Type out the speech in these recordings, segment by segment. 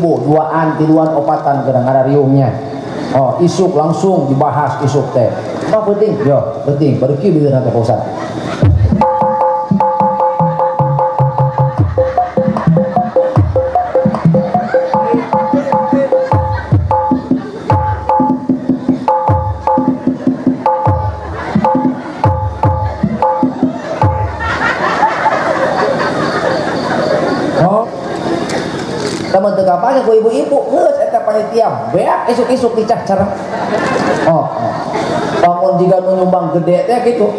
ibu duaan tiluan opatan kadang-kadang riungnya. Oh, isuk langsung dibahas isuk teh. Apa penting? Yo, penting. Baru kieu bieu nanti Pak Ustaz. Teman teu kapanya ku ibu-ibu geus eta panitia beak isuk-isuk dicak cara. Bangun jiga nu nyumbang gede teh kitu.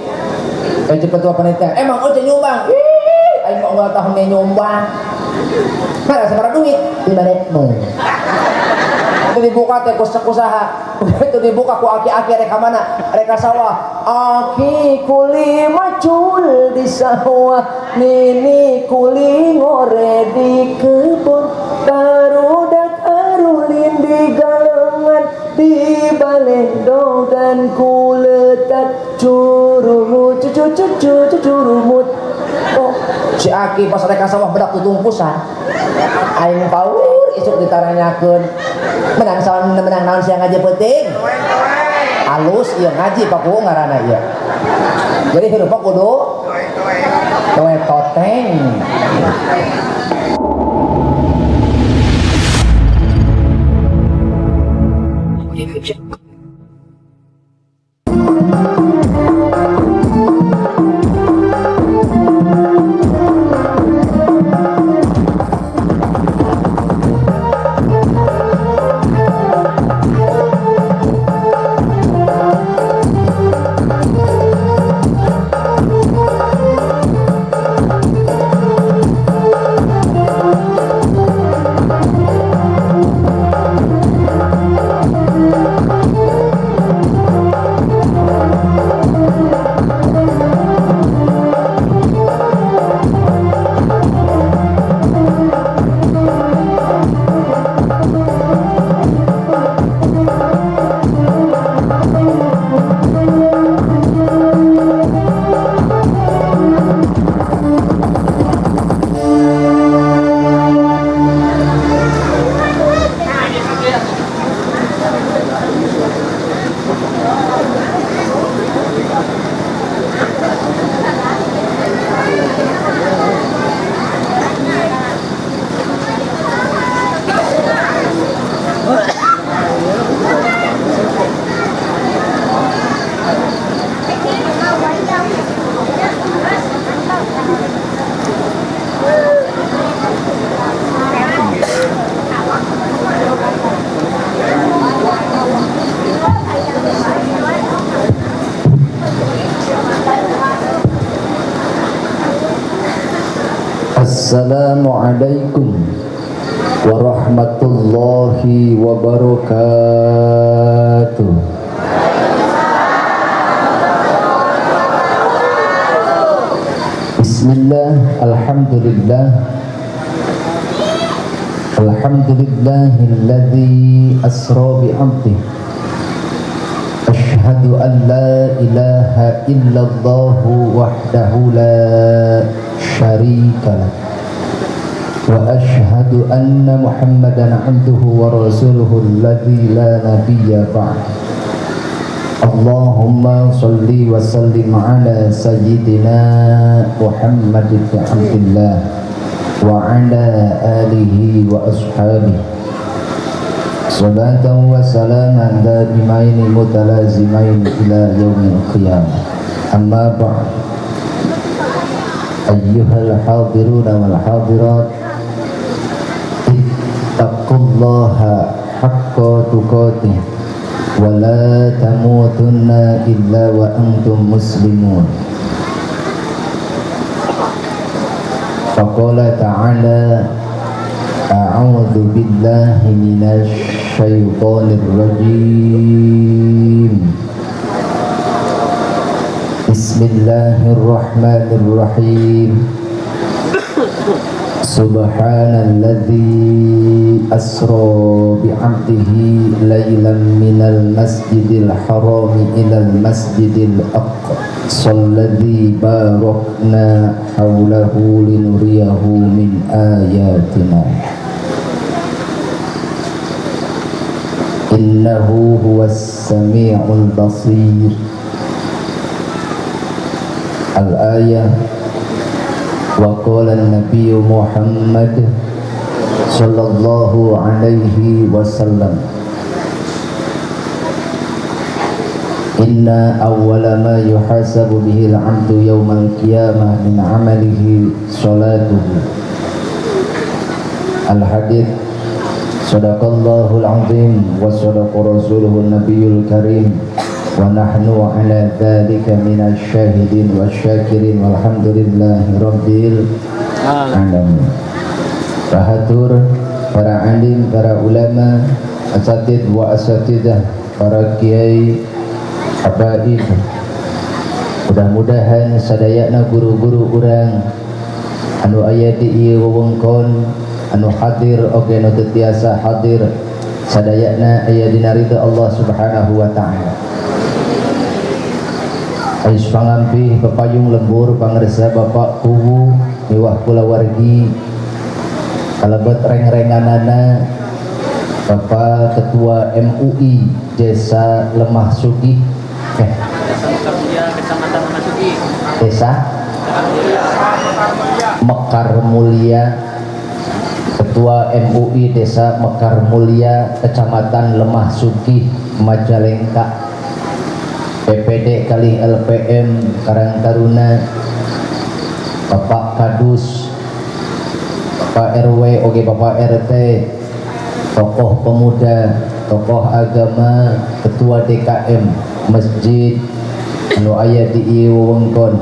Ece ketua panitia, emang oce nyumbang. Ih, aing mah enggak tahu nyumbang. Mana sabaraha duit? Di mana? Itu dibuka teh kusaha. Itu dibuka ku aki-aki rek mana? Rek ka sawah. Aki kuli macul di sawah, nini kuli ngore di kebun, barudak arulin di galengan, di balendong dan kuletat curumut curumut. Oh, si Aki pas rek ka sawah bedak tutungkusan. Aing paur isuk ditaranyakeun. Menang sawan menang naon siang aja penting. Halus ieu ngaji paku ngaranna ieu. Jadi hirup kudu toe toteng. Assalamualaikum warahmatullahi wabarakatuh. Bismillah, alhamdulillah. Alhamdulillahilladzi asra bi'abdihi. Asyhadu an la ilaha illallah wahdahu la syarika lah. Wa asyhadu anna Muhammadan abduhu wa rasuluhu alladzi la nabiyya ba'd. Allahumma shalli wa sallim ala sayyidina Muhammad ibn Abdillah wa ala alihi wa ashabihi. Salatan wa salaman daimaini mutalazimain ila yaumil qiyamah. Amma ba'd. Ayyuhal hadiruna wal hadirat, ittaqullaha haqqa tuqatih wa la tamutunna illa wa antum muslimun. Faqala ta'ala, a'udzu billahi minasy syaithanir rajim. Bismillahirrahmanirrahim. Subhanalladzi asra bi'abdihi laylan minal masjidil harami ilal masjidil aqsa alladzi barakna hawlahu linuriyahu min ayatina. innahu huwas sami'ul basir. Al-ayah. Wa qala an-nabiy Muhammad sallallahu alaihi wasallam, inna awwala ma yuhasabu bihi al-'abdu yawmal qiyamah min 'amalihi salatuhu. Al-hadits. Sadaqallahul azim wa sadaqa rasuluhun nabiyul karim wa nahnu ala dzalika minasy syahidin wasyakirin walhamdulillahi rabbil alamin. Bahatur para alim, para ulama, asatid wa asatidah, para kiai, habaib, mudah-mudahan sadayana guru-guru urang anu aya di ieu wewengkon, anu hadir oge anu teu tiasa hadir, sadayana aya dina ridho Allah Subhanahu wa taala. Ais pangampih pepayung lembur pangresa Bapak Kuwu miwah kulawargi kalebet reng-renganana Bapak Ketua MUI Desa Lemah Sugih, Kecamatan Lemah Sugih, Desa Mekar Mulia, Ketua MUI Desa Mekar Mulia, Kecamatan Lemah Sugih, Majalengka, PPD kali LPM Karang Taruna, Bapak Kadus, Bapak RW, oke Bapak RT, tokoh pemuda, tokoh agama, ketua DKM masjid anu aya di ieu wewengkon,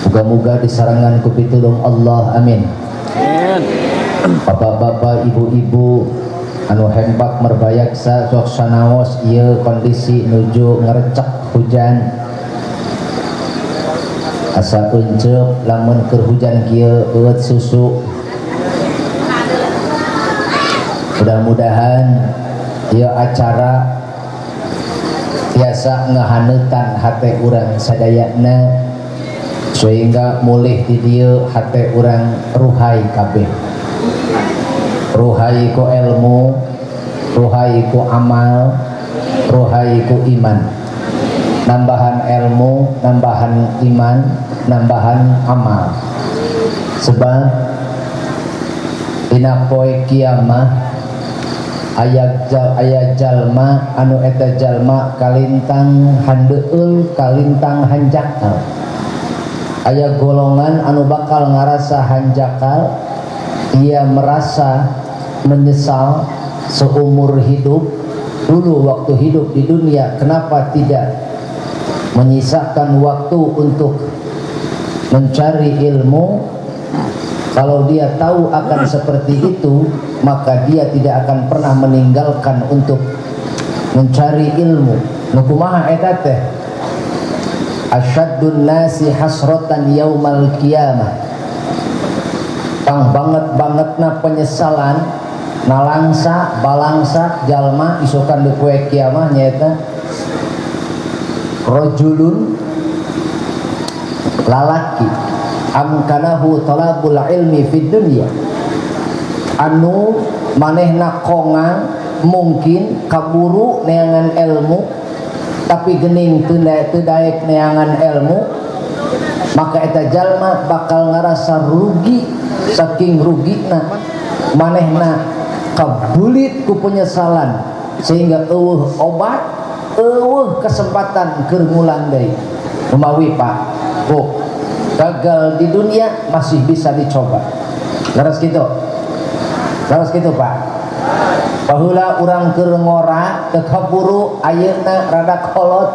muga-muga disarangan ku pitulung Allah, amin. Bapak-bapak, ibu-ibu anu hempak merbayaksa sok sanaos ieu kondisi nuju ngarecek hujan, asa eunceup lamun keur hujan kieu euet susu. Mudah-mudahan ieu acara biasa ngahaneutan hate urang sadayana sehingga mulih di dieu hate urang ruhai kabeh. Ruhai ku ilmu, ruhai ku amal, ruhai ku iman. Nambahan ilmu, nambahan iman, nambahan amal. Sebab dina poe kiamah aya jalma anu eta jalma kalintang handeueul, kalintang hanjakal. Aya golongan anu bakal ngarasa hanjakal, ia merasa menyesal seumur hidup. Dulu waktu hidup di dunia kenapa tidak menyisakan waktu untuk mencari ilmu? Kalau dia tahu akan seperti itu, maka dia tidak akan pernah meninggalkan untuk mencari ilmu. Nukumaha eta teh? Asyaddun nasi hasratan yaumal qiyamah. Pang banget-bangetna penyesalan nalangsa balangsa jalma isukan di poe kiamah nyaeta rajulun lalaki amkanahu talabul ilmi fid dunya, anu manehna kongang mungkin kaburu neangan ilmu tapi geuning teu daek neangan ilmu, maka eta jalma bakal ngarasa rugi. Saking rugina manehna kabulit ku penyesalan sehingga eueuh obat, eueuh kesempatan keur ngulang deui. Umawi Pak, Bu, gagal di dunia masih bisa dicoba. Leres gitu Pak. Baheula urang keur ngora teu kaburu, ayeuna rada kolot,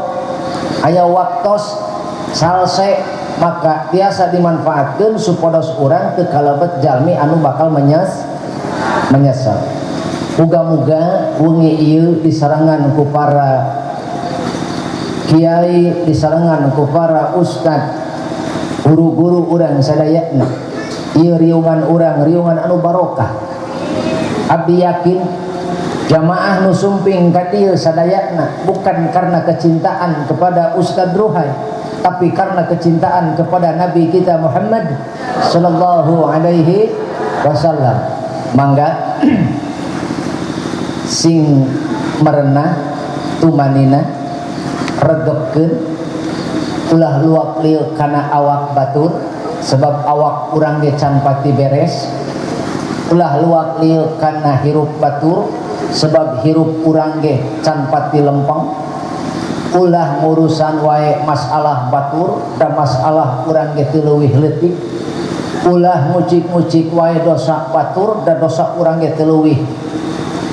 aya waktos salse, maka biasa dimanfaatkan supados urang teu kalebet jalmi anu bakal menyesal. Muga-muga wengi ieu disarangan ku para kiai, disarangan ku para ustad, guru-guru urang sadayana, ieu riungan urang riungan anu barokah. Abdi yakin jamaah nu sumping ka dieu sadayana bukan karena kecintaan kepada Ustad Ruhai, tapi karena kecintaan kepada Nabi kita Muhammad sallallahu alaihi wasallam. Mangga sing merenah tumanina redepkeun ulah luap liuk kana awak batur sebab awak urang ge can pati beres, ulah luap liuk kana hirup batur sebab hirup urang ge can pati lempeng, ulah ngurusan wae masalah batur dan masalah urang ge teu leuwih leutik, ulah ngucik-ngucik wae dosa batur dan dosa urang ge teu leuwih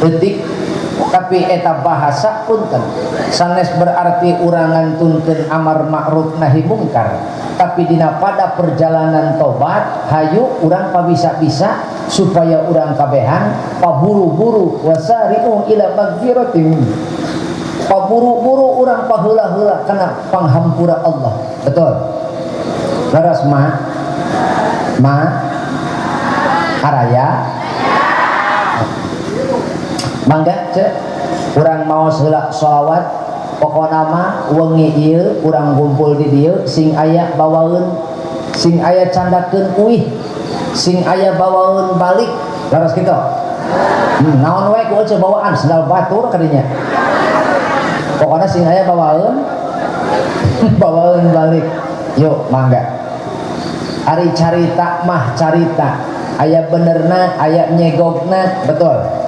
leutik. Tapi eta bahasa punten sanes berarti urang ngantunkeun amar ma'ruf nahi mungkar, tapi dina pada perjalanan tobat hayu urang pabisa-bisa supaya urang kabehan paburu-buru wasari'u ila magfiratin, paburu-buru urang paheula-heula kana panghampura Allah. Betul laras ma araya mangga cek urang mau heula sholawat pokona mah wengi ieu urang ngumpul di dieu sing aya bawaeun sing aya candakeun uih sing aya bawaeun balik laras kitu. Naon wae ku eueuh bawaan sendal batur kadinya pokona sing aya bawaeun bawaeun balik. Yuk mangga ari carita mah carita aya benerna aya nyegogna. Betul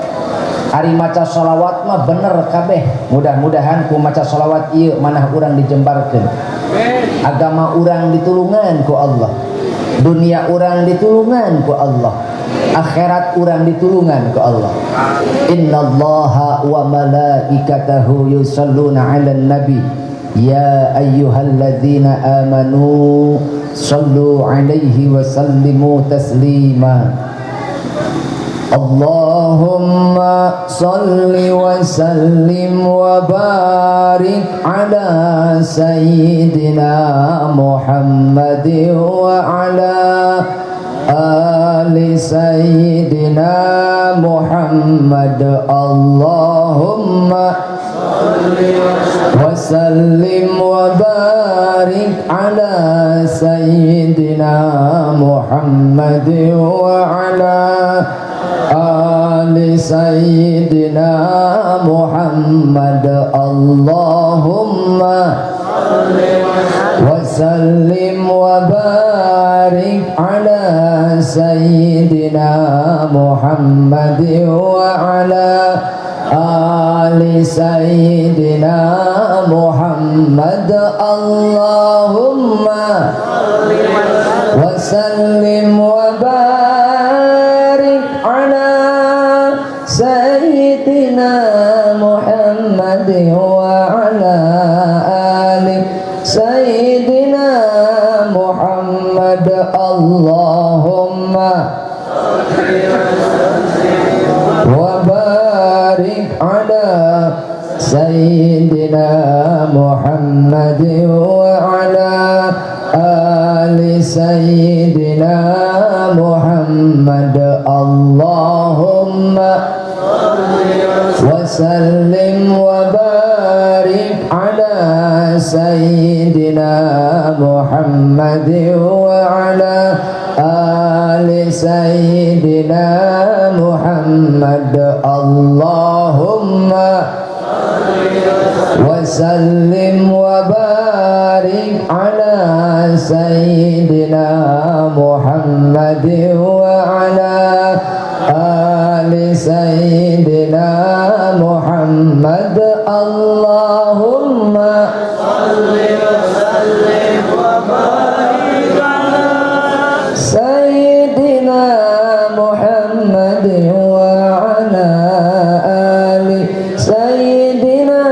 hari maca sholawat mah bener kabeh. Mudah-mudahan ku maca sholawat ieu manah urang dijembarkeun, agama urang ditulungan ku Allah, dunia urang ditulungan ku Allah, akhirat urang ditulungan ku Allah. Innallaha wa malaikatahu yusholluna 'alan nabi ya ayyuhalladzina amanu shallu 'alaihi wa sallimu taslima. Allahumma salli wa sallim wa barik ala sayyidina Muhammad wa ala ali sayyidina Muhammad. Allahumma salli wa sallim wa barik ala sayyidina Muhammad wa ala ali sayyidina Muhammad. Allahumma wa sallim wa barik ala sayyidina Muhammad wa ala ali sayyidina Muhammad. Allahumma wa sallim wa barik ala sayyidina Muhammad wa ala ali sayyidina Muhammad. Allahumma wa barik ala sayyidina Muhammad wa ala ali sayyidina Muhammad. Allahumma wa sallim wa barik ala sayyidina Muhammad wa ala ali sayyidina Muhammad. Allahumma wa sallim wa barik ala sayyidina Muhammad wa ala ali sayyidina Muhammad. Allahumma salli wa sallim wa barik ala sayyidina Muhammad wa ala ali sayyidina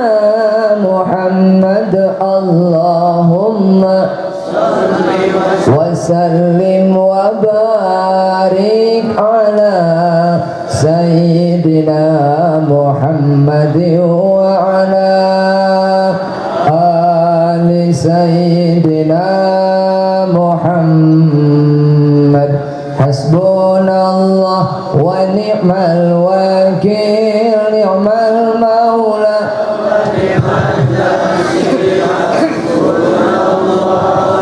Muhammad. Allahumma wa sallim wa barik ala sayyidina Muhammad wa ala ali sayyidina Muhammad. Hasbunallah wa ni'mal wakil, ni'mal maula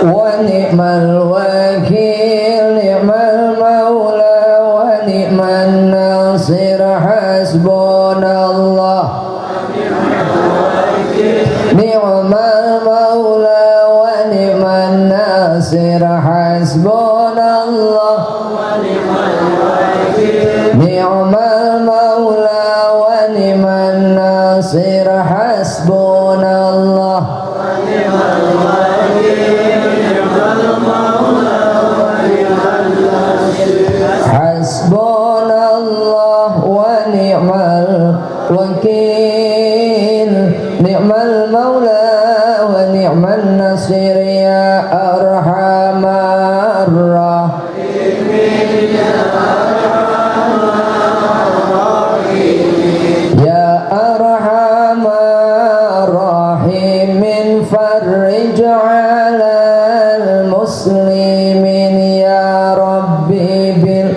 wa ni'mal wakil, ni'mal maula wa ni'man nasir. Hasbunallah ni'mal maula wa ni'man nasir hasbunallah ni'mal maula wa ni'man nasir hasbunallah hasbunallah wa ni'mal wakil ni'mal maula wa ni'man nasir ya arhamar rahimin ya arhamar rahimin farij 'alal muslimin ya rabbi bil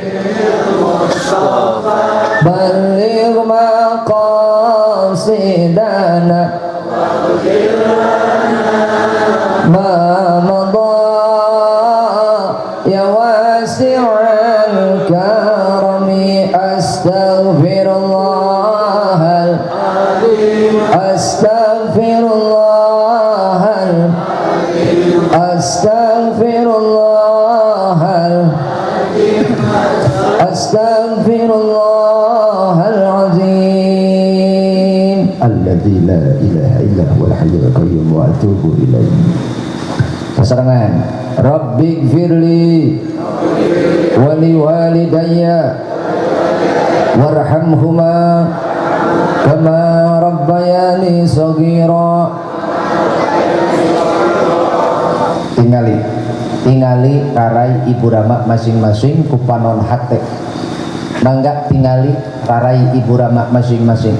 baligh maqasidana ma madha ya wasi'al karami astaghfirullah astaghfirullah astaghfirullah astaghfirullahal azim alladzi la ilaha illa huwal hayyul qayyum wa atubu ilaihi. Pasarangan rabbighfirli wa liwalidayya warhamhuma kama rabbayani shaghira. tingali rarai ibu rama masing-masing kupanon hate mangga tingali rarai ibu rama masing-masing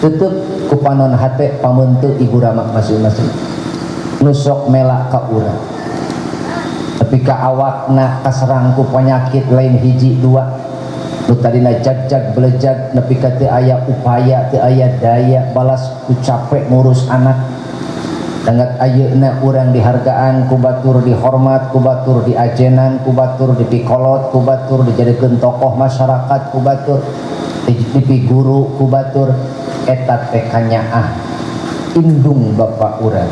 tutup kupanon hate pamuntu ibu rama masing-masing nusok melak ka urang tapi ka awakna kaserang ku penyakit lain hiji dua nu tadina jag-jag belejag nepi ka teu aya upaya teu aya daya balas ku capek ngurus anak dangat ayeuna urang dihargaan ku batur dihormat ku batur diajenan ku batur dipikolot ku batur dijadikeun tokoh masyarakat ku batur dipi guru ku batur eta teh kanyaah indung bapak urang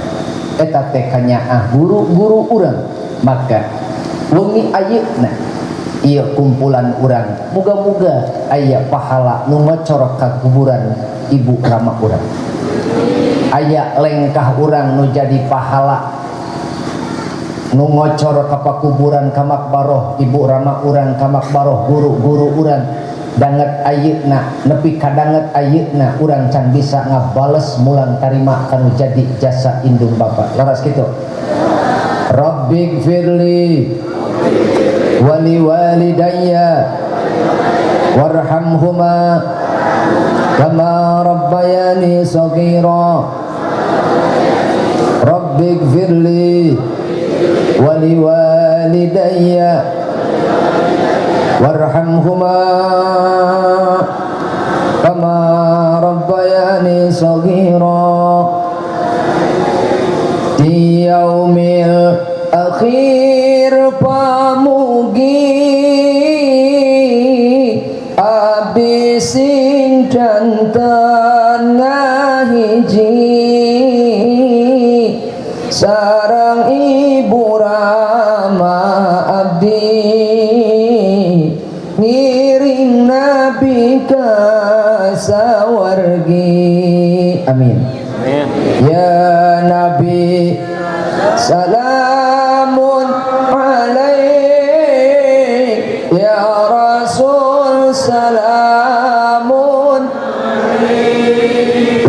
eta teh kanyaah guru-guru urang maka wengi ayeuna ieu kumpulan urang muga-muga aya pahala nu ngocor ka kuburan ibu rama urang aya lengkah urang nu jadi pahala nu ngocor ka pakuburan ka makbaroh ibu rama urang ka makbaroh guru-guru urang danget ayeuna nepi ka danget ayeuna urang can bisa ngabales mulang tarima kanu jadi jasa indung bapak laras kitu rabbighfirli wa liwalidayya warhamhuma kama rabbayani shaghira rabbighfirli wa liwalidayya warhamhuma kama rabbayani shaghira di yaumil akhir pamugi abdi sing janten ngahiji sareng ibu rama abdi ngiring nabi ka sawargi amin ya nabi salamun alaik ya rasul salamun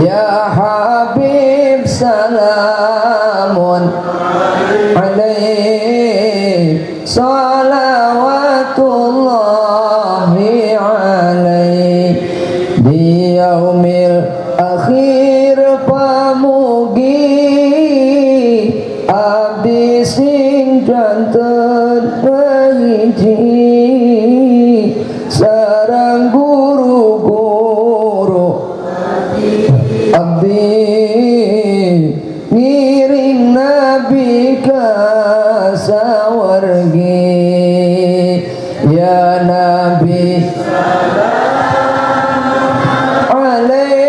ya habib salamun alaik salawatullahi alaik di yaumil akhir pamugi abdi sing janten hiji sareng guru-guru abdi ngiring nabi ka sawargi ya nabi alaik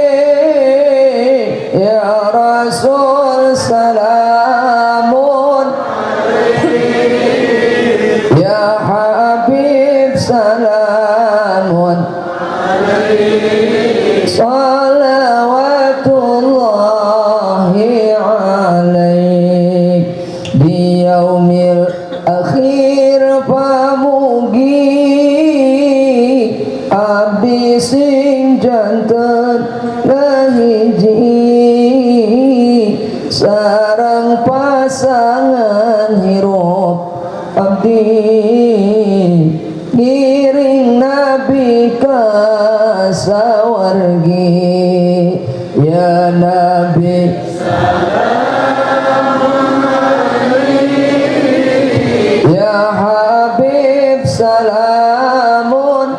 salawatullahi alaik di yaumil akhir pamugi abdi sing janten ngahiji sareng pasangan hirup abdi ngiring nabi ka sawargi ya nabi ya habib salamun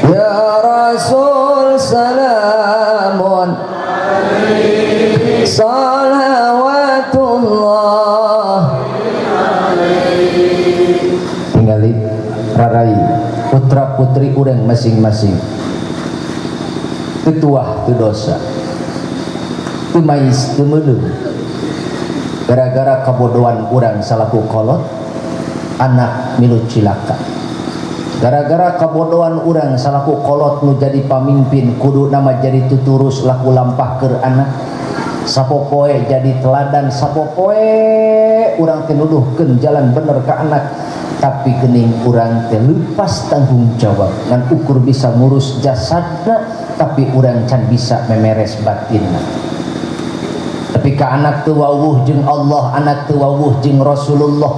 ya rasul salamun salawatullah tinggali rarai putra putri urang masing-masing ketua tu dosa tu mais tu melum gara-gara kebodohan urang salaku kolot anak milu cilaka gara-gara kebodohan urang salaku kolot nu jadi pamimpin kudu nama jadi tuturus laku lampah ke anak sapopoe jadi teladan sapopoe urang tenuduhkeun jalan bener ke anak tapi gening urang teh lepas tanggung jawab ngan ukur bisa ngurus jasadna tapi urang can bisa memeres batinna tapi ka anak teu wawuh jeung Allah anak teu wawuh jeung Rasulullah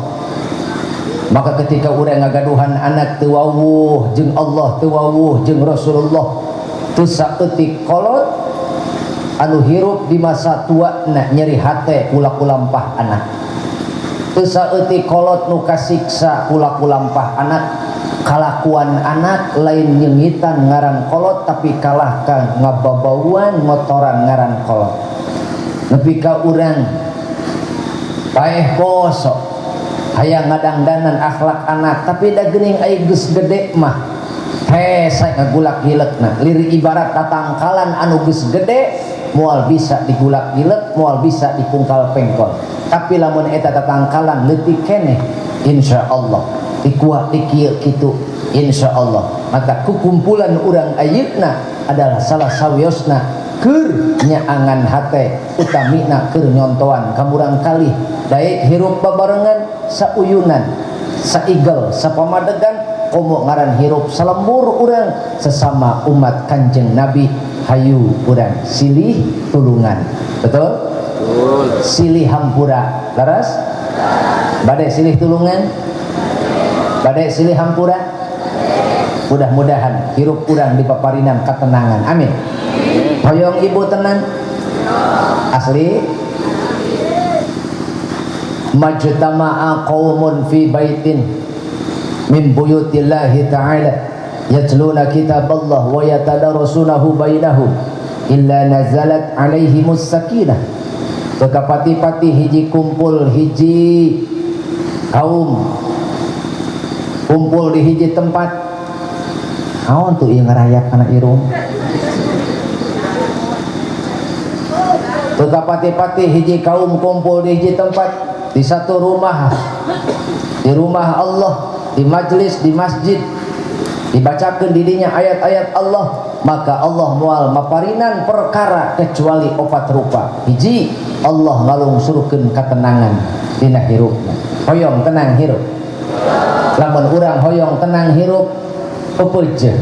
maka ketika urang ngagaduhan anak teu wawuh jeung Allah teu wawuh jeung Rasulullah teu saeutik kolot anu hirup di masa tua na nyeri hate kula-kulampah anak teu saeutik kolot nu kasiksa kula-kulampah anak kalakuan anak lain nyengitan ngaran kolot tapi kalah ka ngababauan motoran ngaran kolot nepi ka urang paeh poso hayang ngadangdanan akhlak anak tapi da geuning aya geus gede mah hese ngagulak hileukna lirik ibarat tatangkalan anu geus gede moal bisa digulak hilek moal bisa dipungkal pengkol tapi lamun eta tatangkalan leutik keneh insyaallah dikuat dikieu kitu insyaallah maka kukumpulan urang ayeuna adalah salah sawiosna keur nyaangan hate utamina keur nyontoan kamurang kalih daek hirup babarengan sauyunan saigel sapamadegan komo ngaran hirup salembur urang sesama umat Kanjeng Nabi hayu urang silih tulungan betul? Silih hampura laras? Badai silih tulungan? Badai silih hampura? Mudah-mudahan hirup urang dipaparinan ketenangan amin hoyong ibu tenang asli majtama'a qaumun fi baitin min buyutillahi ta'ala yatluna kitaballah wa yatadarasunahu bainahum illa nazalat alaihimus sakinah kekapati-pati hiji kumpul hiji kaum kumpul di hiji tempat naon tuh ieu ngarayak kana irung kekapati-pati hiji kaum kumpul di hiji tempat di satu rumah di rumah Allah di majlis di masjid dibacakeun didinya ayat-ayat Allah maka Allah moal maparinan perkara kecuali opat rupa hiji Allah ngalungsurkeun katenangan dina hirupna hoyong tenang hirup lamun urang hoyong tenang hirup peupeujeuh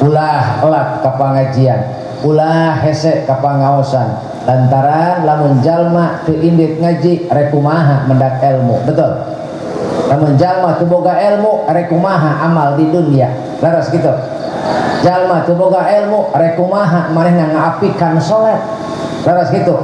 ulah elak ka pangajian ulah hese ka pangaosan lantaran lamun jalma teu indit ngaji rek kumaha mendak ilmu betul lamun jalma teu boga ilmu rek kumaha amal di dunia laras kitu jalma teu boga ilmu rek kumaha manehna ngaapikan salat laras kitu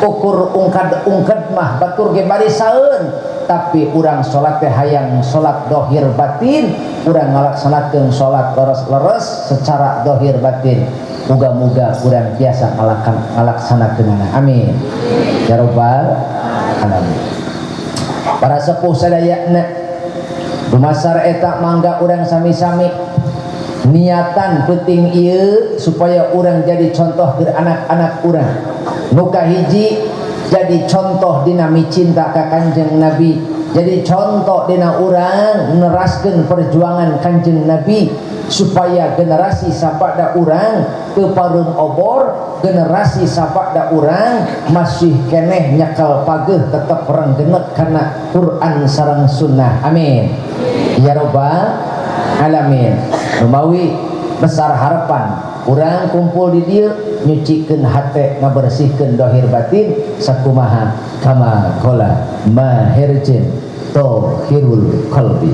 ukur ungkad mah batur ge bari saeun tapi urang salat teh hayang salat dohir batin urang ngalaksanakeun salat leres secara dohir batin muga-muga urang biasa ngalaksanakeunna amin ya rabbal alamin para sepuh sadayana dumasar eta mangga urang sami-sami niatan penting ieu supaya urang jadi contoh keur anak-anak urang nu kahiji jadi contoh dina cinta ka Kanjeng Nabi Jadi contoh dina urang neraskeun perjuangan Kanjeng Nabi supaya generasi sabada urang teu pareum obor, generasi sabada urang masih keneh nyakal pageuh tetep renggenek kana Quran sareng sunnah. Amin ya rabbal alamin. Rumawi besar harapan urang kumpul di dieu nyucikeun hate ngabersihkeun dohir batin sakumaha kama qala maherjin tohirul qalbi.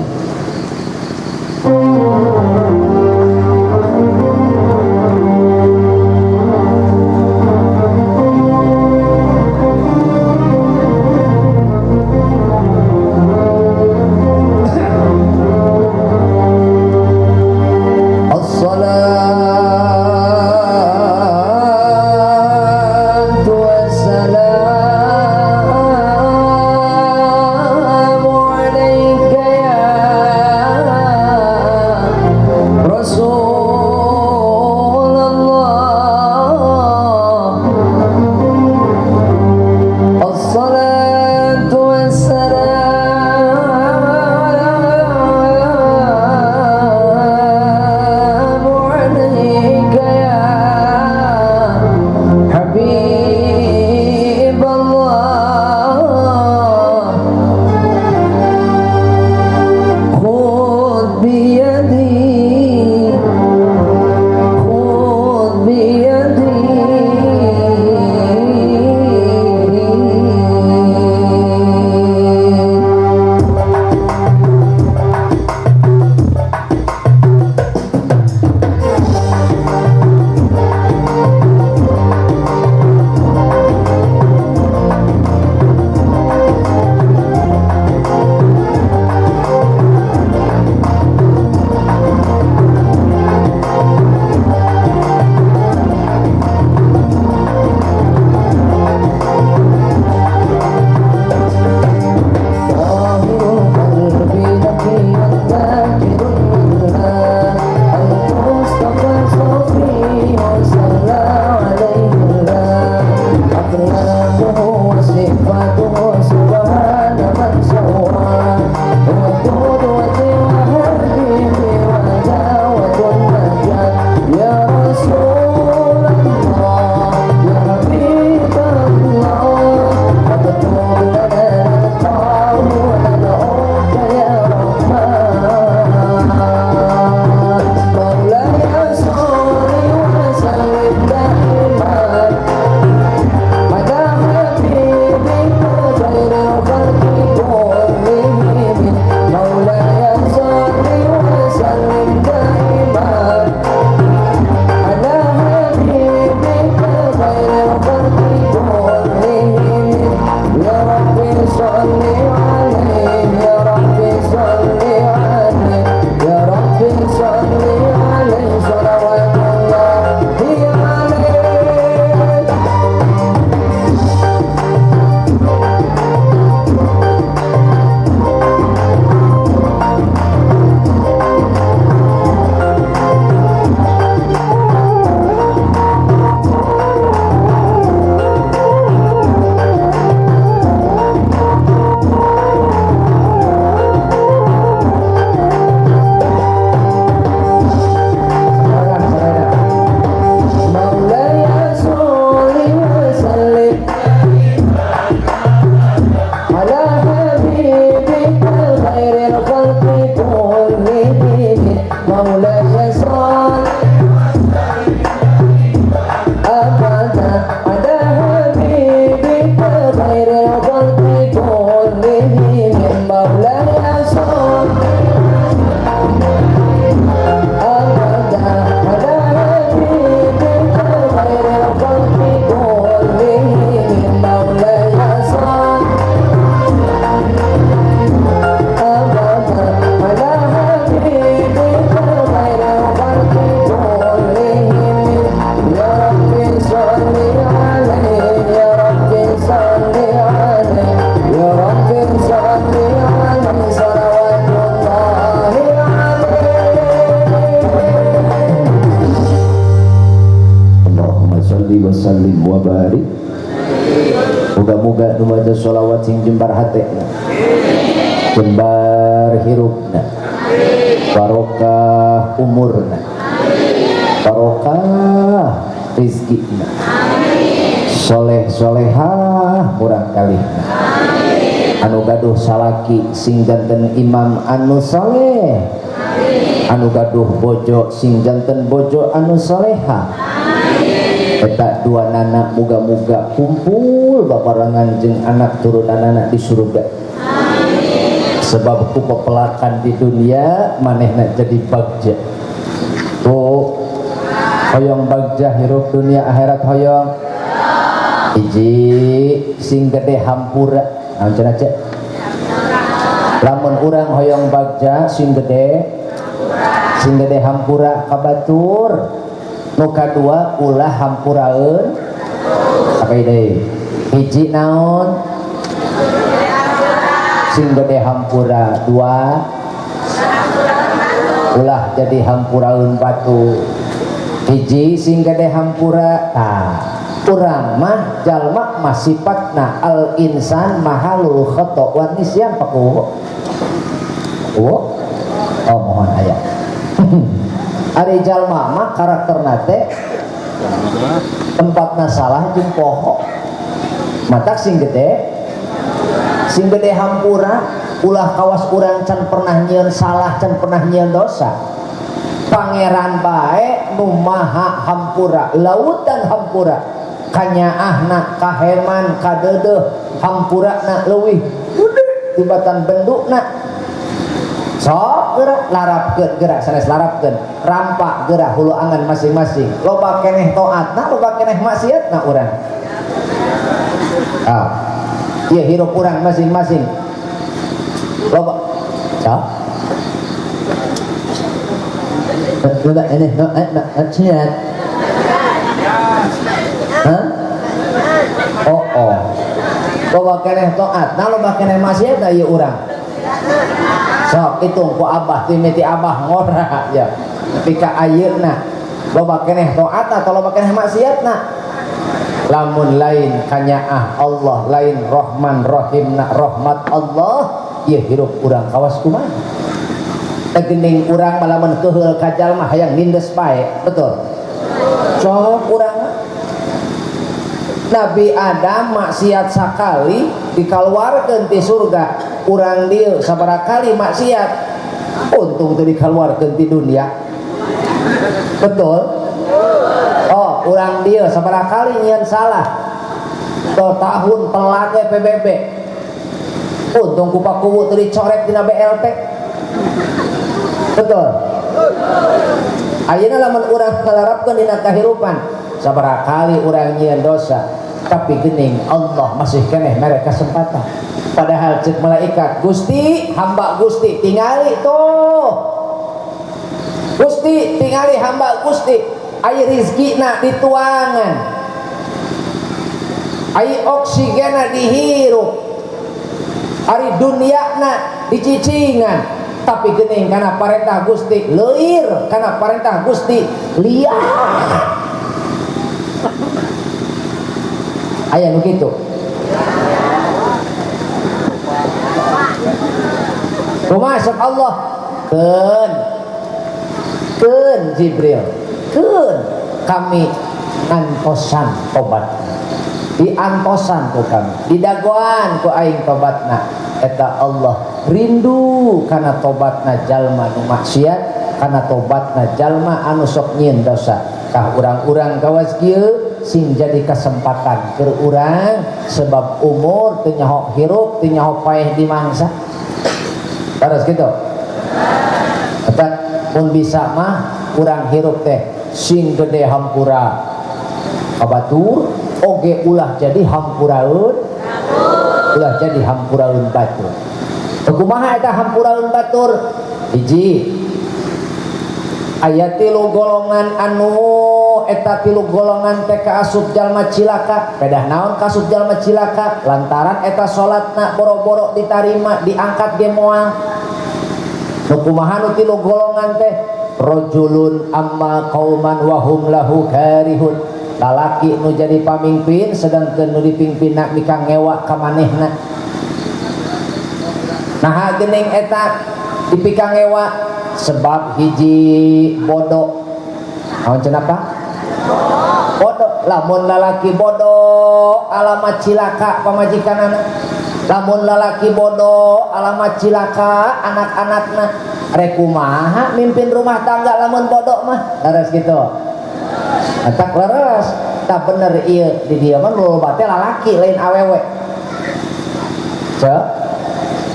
wasallim wa barik. Moga-moga nu maca sholawat sing jembar hatena. jembar hirupna, barokah umurna, barokah rizkina, soleh solehah murang kalihna, anu gaduh salaki sing janten imam anu soleh, anu gaduh bojo sing janten bojo anu soleha, eta dua anak muga-muga kumpul babarengan jeung anak turunanana di surga. Sebab ku pepelakan di dunia manehna jadi bagja. Tuh hoyong bagja hirup dunia akhirat hoyong. Hiji sing gede hampura. Naon cenah cek? Lamun urang hoyong bagja sing gede hampura kabatur. Nu kadua ulah hampuraeun apa deui? Hiji naon? Sing gede hampura, dua ulah jadi hampuraeun batu. Hiji sing gede hampura, urang mah jalma mah sifatna al insan mahalul khata wa nisyan pakuh. Oh mohon aya. Ari jalma mah karakterna teh tempatna salah jeung poho. Matak sing gede hampura ulah kawas urang can pernah nyieun salah, can pernah nyieun dosa. Pangeran bae nu maha hampura, lautan hampura, kanyaahna kaheman kadeudeuh hampurana leuwih gede tibatan bendukna. Sok gerak larapkeun, gerak sanes larapkeun, rampak gerak hulu angan masing-masing. Loba keneh taatna, loba keneh maksiatna urang. Ieu hirup urang masing-masing. Loba. Sok. Loba eneh maksiat. Hah? Oh. Loba keneh taatna, loba keneh maksiatna ieu urang. Sok hitung ku abah timiti abah ngora ya pika ayeuna loba keneh taatna atau loba keneh maksiatna. Lamun lain kanyaah Allah, lain Rahman Rahimna rahmat Allah, ieu hirup urang kawas kumaha. Tegening urang malamun keheul ka jalma hayang nindes bae, betul. Sok urang Nabi Adam maksiat sakali dikaluarkeun ti surga, urang dieu sabaraha kali maksiat untung teu dikaluarkeun ti dunia. Betul? Oh, urang dieu sabaraha kali nyieun salah. Tahun telat we PBB. Untung ku pakuwu teu dicoret dina BLT. Betul? Ayeuna lamun urang ngalarapkeun dina kahirupan, sabaraha kali urang nyieun dosa, tapi geuning Allah masih keneh mere kesempatan. Padahal cek malaikat, Gusti, hamba Gusti tingali tuh. Gusti tingali hamba Gusti, ai rizkina dituangan, ai oksigena dihirup, ari dunyana dicicingan, tapi geuning kana parentah Gusti leuir, kana parentah Gusti liar. Aya nu kitu. Kumasuk Allah keun Jibril, keun kami antosan tobat, diantosan ku kami, didagoan ku aing tobatna. Eta Allah rindu kana tobatna jalma nu maksiat, kana tobatna jalma anu sok nyieun dosa. Kah urang-urang gawas kieu sing jadi kesempatan keur urang, sebab umur teu nyaho hirup, teu nyaho paeh dimangsa. Terus gitu. Eta mun bisa mah urang hirup teh sing gede hampura kabatur oge ulah jadi hampuraeun, ulah jadi hampuraeun batur. Kumaha eta hampuraeun batur? Hiji, aya tilu golongan anu eta tilu golongan teh kaasup jalma cilaka. Pedah naon kaasup jalma cilaka? Lantaran eta salatna boro-boro ditarima, diangkat ge moal. Nu kumaha nu tilu golongan teh? Rajulun amma qauman wa hum lahu karihun. Lalaki nu jadi pamimpin sedangkeun nu dipingpinna mika ngewa ka manehna. Nah gening eta dipikang ewa sebab hiji bodoh. Naon cenah apa? Bodoh. Lamun lalaki bodoh alamat cilaka pamajikanana. Lamun lalaki bodoh alamat cilaka anak-anakna. Rek kumaha mimpin rumah tangga lamun bodoh mah. Leres gitu. Tak leres. Tak bener ieu di dieu mah loba teh lalaki lain awewe. Cek.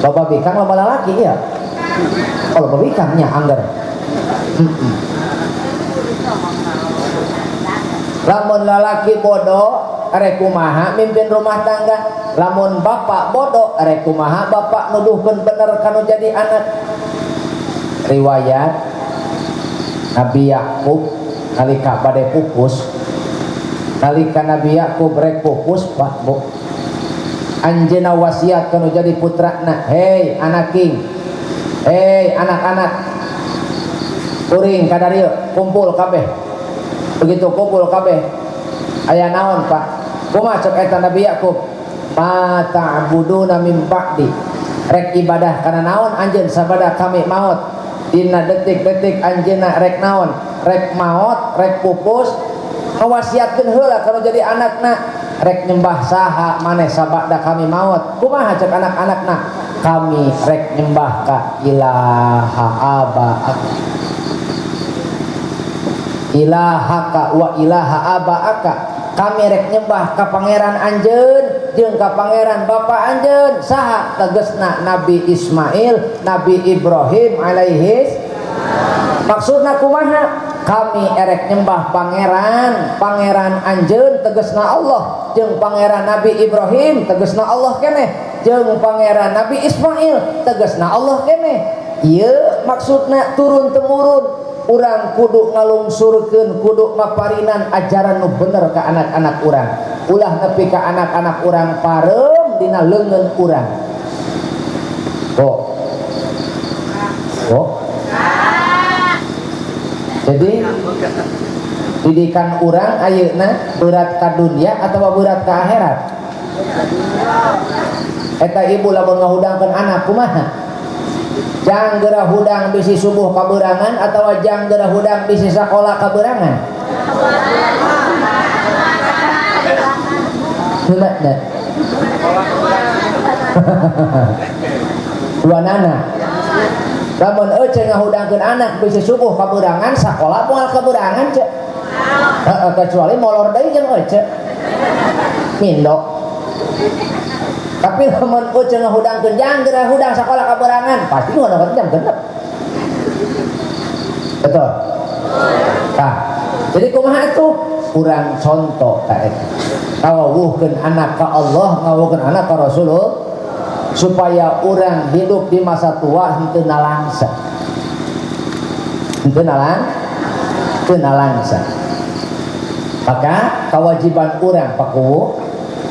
Loba bikang loba lalaki ya. Kalau loba bikangnya anggar. Lamun lalaki bodoh arek kumaha mimpin rumah tangga. Lamun bapak bodoh arek kumaha bapak nuduhkeun bener kanu jadi anak. Riwayat Nabi Yakub nalika bade pupus, nalika Nabi Yakub rek pupus Pak Bu, anjeunna wasiat kanu jadi putrana, hei anak king, hei anak-anak, kuring ka dieu kumpul kabeh. Begitu kumpul kabeh aya naon Pak? Kumaha cek eta Nabi Yakub? Ma ta'buduna min ba'di. Rek ibadah kana naon anjeun sabada kami maot. Dina detik-detik anjeunna rek naon? Rek maot, rek pupus, ngawasiatkeun heula kalau jadi anakna rek nyembah saha maneh sabada kami maot. Kumaha cek anak-anakna? Kami rek nyembah ka ilaha aba'ak. Ilahaka wa ilaha aba'aka. Kami rek nyembah ka pangeran anjeun jeung ka pangeran bapa anjeun. Saha tegasna? Nabi Ismail, Nabi Ibrahim alaihis. Maksudna kumaha? Kami erek nyembah pangeran anjeun tegasna Allah, jeung pangeran Nabi Ibrahim tegasna Allah keneh, jeung pangeran Nabi Ismail tegasna Allah keneh. Ieu maksudna turun temurun. Urang kudu ngalungsurkeun, kudu maparinan ajaran nu bener ka anak-anak urang. Ulah nepi ka anak-anak urang parem dina leungeun urang. Jadi didikan urang ayeuna berat ka dunia atawa berat ka akhirat? Eta ibu lamun ngahudangkeun anak kumaha? Jang geura hudang bisi subuh kaberangan atau jang geura hudang bisi sakola kaberangan? Heula dua nana. Lamun eueuh ngahudangkeun anak bisi subuh kaberangan sakola moal kaberangan cek. Kecuali molor deui jeung eueuh. Mindok. Tapi lamun eueuh ngahudangkeun jang geura hudang sakola kaberangan pasti ngahudangkeun jam genep. Betul. Nah, jadi kumaha atuh? Kurang contoh ka eta. Ngawuhkeun anak ka Allah, ngawuhkeun anak ka Rasulullah supaya orang hidup di masa tua henteu nalangsa. Henteu nalangsa. Maka kewajiban orang paku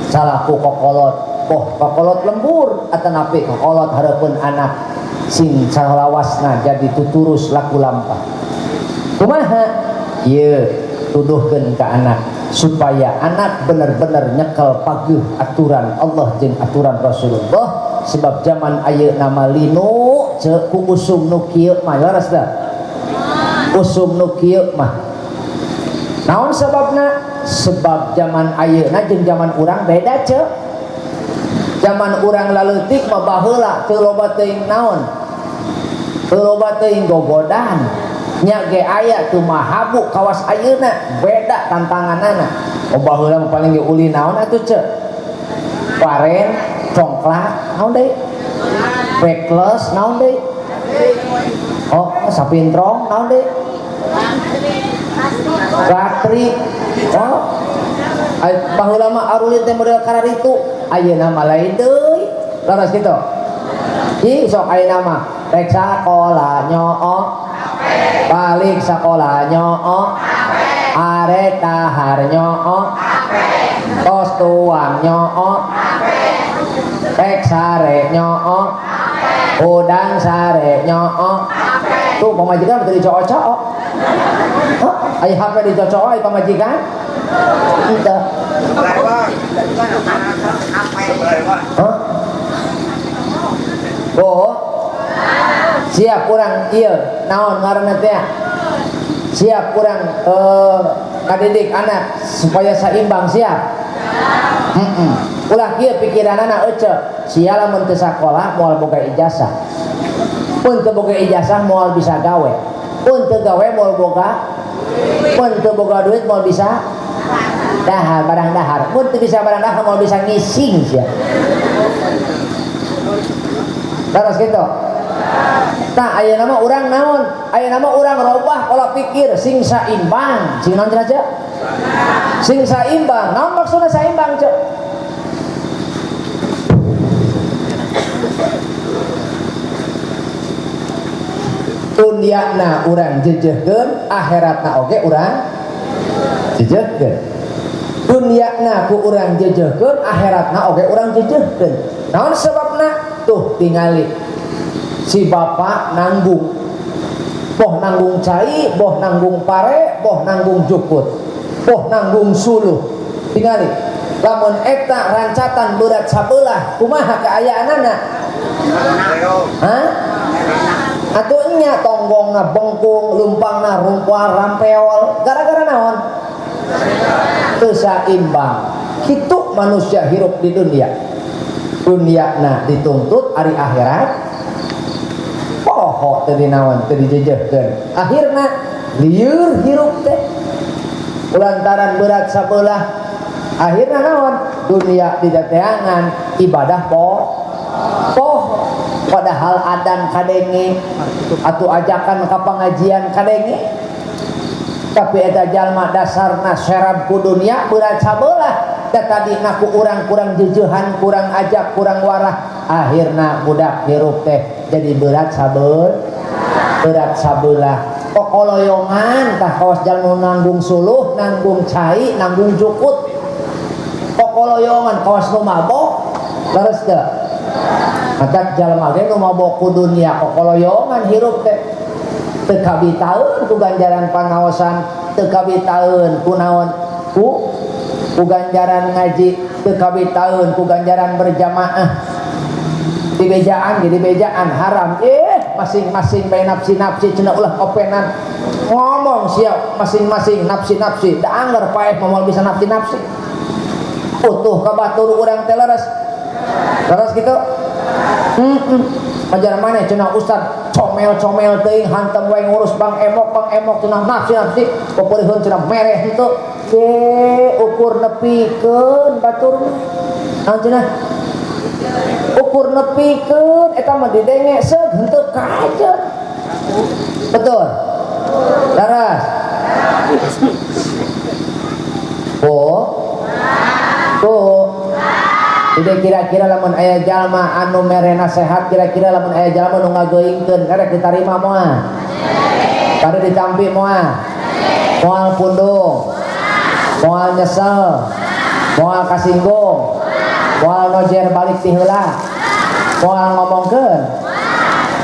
salaku kokolot lembur atanapi kokolot hareupeun anak sing salawasna jadi tuturus laku lampah. Kumaha? Ieu tuduhkeun ka anak supaya anak bener-bener nyekel paguh aturan Allah jeung aturan Rasulullah. Sebab zaman ayeuna mah linu ceuk ku usum nu kieu mah laras da. Usum nu kieu mah. Naon sababna? Sebab zaman ayeuna jeung zaman urang beda ceuk. Zaman urang laleutik mah baheula teu loba teuing naon? Teu loba teuing gogodan. Nya ge aya teu mahabu kawas ayeuna beda tantanganana. Oh baheula mah paling ge uli naon atuh ceuk? Paren, congklak, naon deui? Pekles, naon deui? Oh, sapintrong, naon deui? Gatri. Oh. Baheula mah arulin teh model kararitu. Ayeuna mah lain deui. Laras kitu. Ih sok ayeuna mah rek sakola nyook. Balik sakola nyook. Arek tahar nyook. Tos tuang nyook. Rek sare nyook. Udang sare nyook. Tuh pamajikan betul dicocok. Aya hapna dicocok aya pamajikan? Henteu. Oh, siap kurang iya naon ngaranna teh siap kurang ngadidik anak supaya seimbang siap ulah kieu pikiranana ece sia lamun teu sakola moal boga ijazah pun teu boga ijazah moal bisa gawe pun teu gawe moal boga pun teu boga duit moal bisa dahar barang dahar pun teu bisa barang dahar moal bisa ngising sia terus gitu. Nah, aya nama urang naon? Aya nama urang robah pola pikir sing saimbang. Sing naon aja? Sing saimbang. Naon maksudna saimbang, Cek? Dunyana urang jejehkeun, akhiratna oge urang jejehkeun. Dunyana ku urang jejehkeun, akhiratna oge urang jejehkeun. Naon sebabna? Tuh tingali si bapak nanggung boh nanggung cai, boh nanggung pare, boh nanggung jukut, boh nanggung suluh tingali lamun eta rancatan berat sabelah kumaha kaayaanana hah? Atuh nya tonggongna bengkung, lumpangna rumpal rampeol gara-gara naon? Teu saimbang kitu manusia hirup di dunia dunyana dituntut ari akhirat poho teu dinaon teu dijejehkeun akhirna lieur hirup teh lantaran berat sabelah akhirna naon dunia didateangan ibadah poho padahal adan kadenge atuh ajakan ka pangajian kadenge tapi eta jalma dasarna serab ku dunia berat sabelah tadi ngaku urang kurang jejehan kurang ajak kurang warah akhirna budak hirup teh jadi berat sabelah kokoloyongan tah kawas jalma nanggung suluh nanggung cai nanggung jukut kokoloyongan kawas nu mabok leres teu matak jalma ge nu mabok ku dunia kokoloyongan hirup teh teu kabitaeun ku ganjaran pangaosan teu kabitaeun ku naon ku ganjaran ngaji teu kabitaeun ku ganjaran berjamaah di bejaan jadi bejaan haram masing-masing bae nafsi-nafsi cenah ulah openan ngomong siap masing-masing nafsi-nafsi da anggar paeh moal bisa nafsi-nafsi utuh ka batur urang teh leres kitu ajar maneh cenah ustad comel-comel teuing hantem wae ngurus bang emok cenah nafsi-nafsi popeureun cenah mereh henteu ukur nepikeun batur naon cenah ukur nepikeun eta mah didenge seug henteu kajen betul laras jadi kira-kira lamun aya jalma anu mere nasehat kira-kira lamun aya jalma nu ngageuingkeun karek ditarima moal kada ditampi moal pundung moal nyesel moal kasinggung moal nojer balik ti heula moal ngomongkeun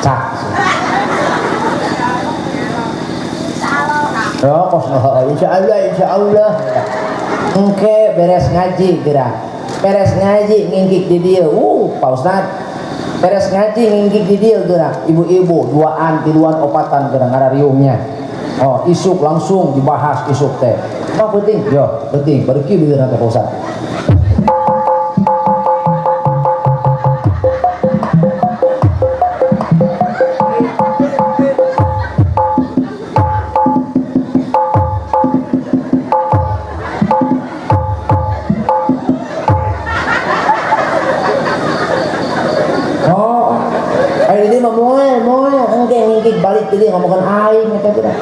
cak kos insyaallah engke beres ngaji gerak beres ngaji ngingkik di dieu Pak Ustad beres ngaji ngingkik di dieu gerak ibu-ibu duaan tiluan opatan gerak ngarariungnya isuk langsung dibahas isuk teh apa penting? Yo penting pergi di nanti Pak Ustad balik jadi ngomongkan aing eta teh.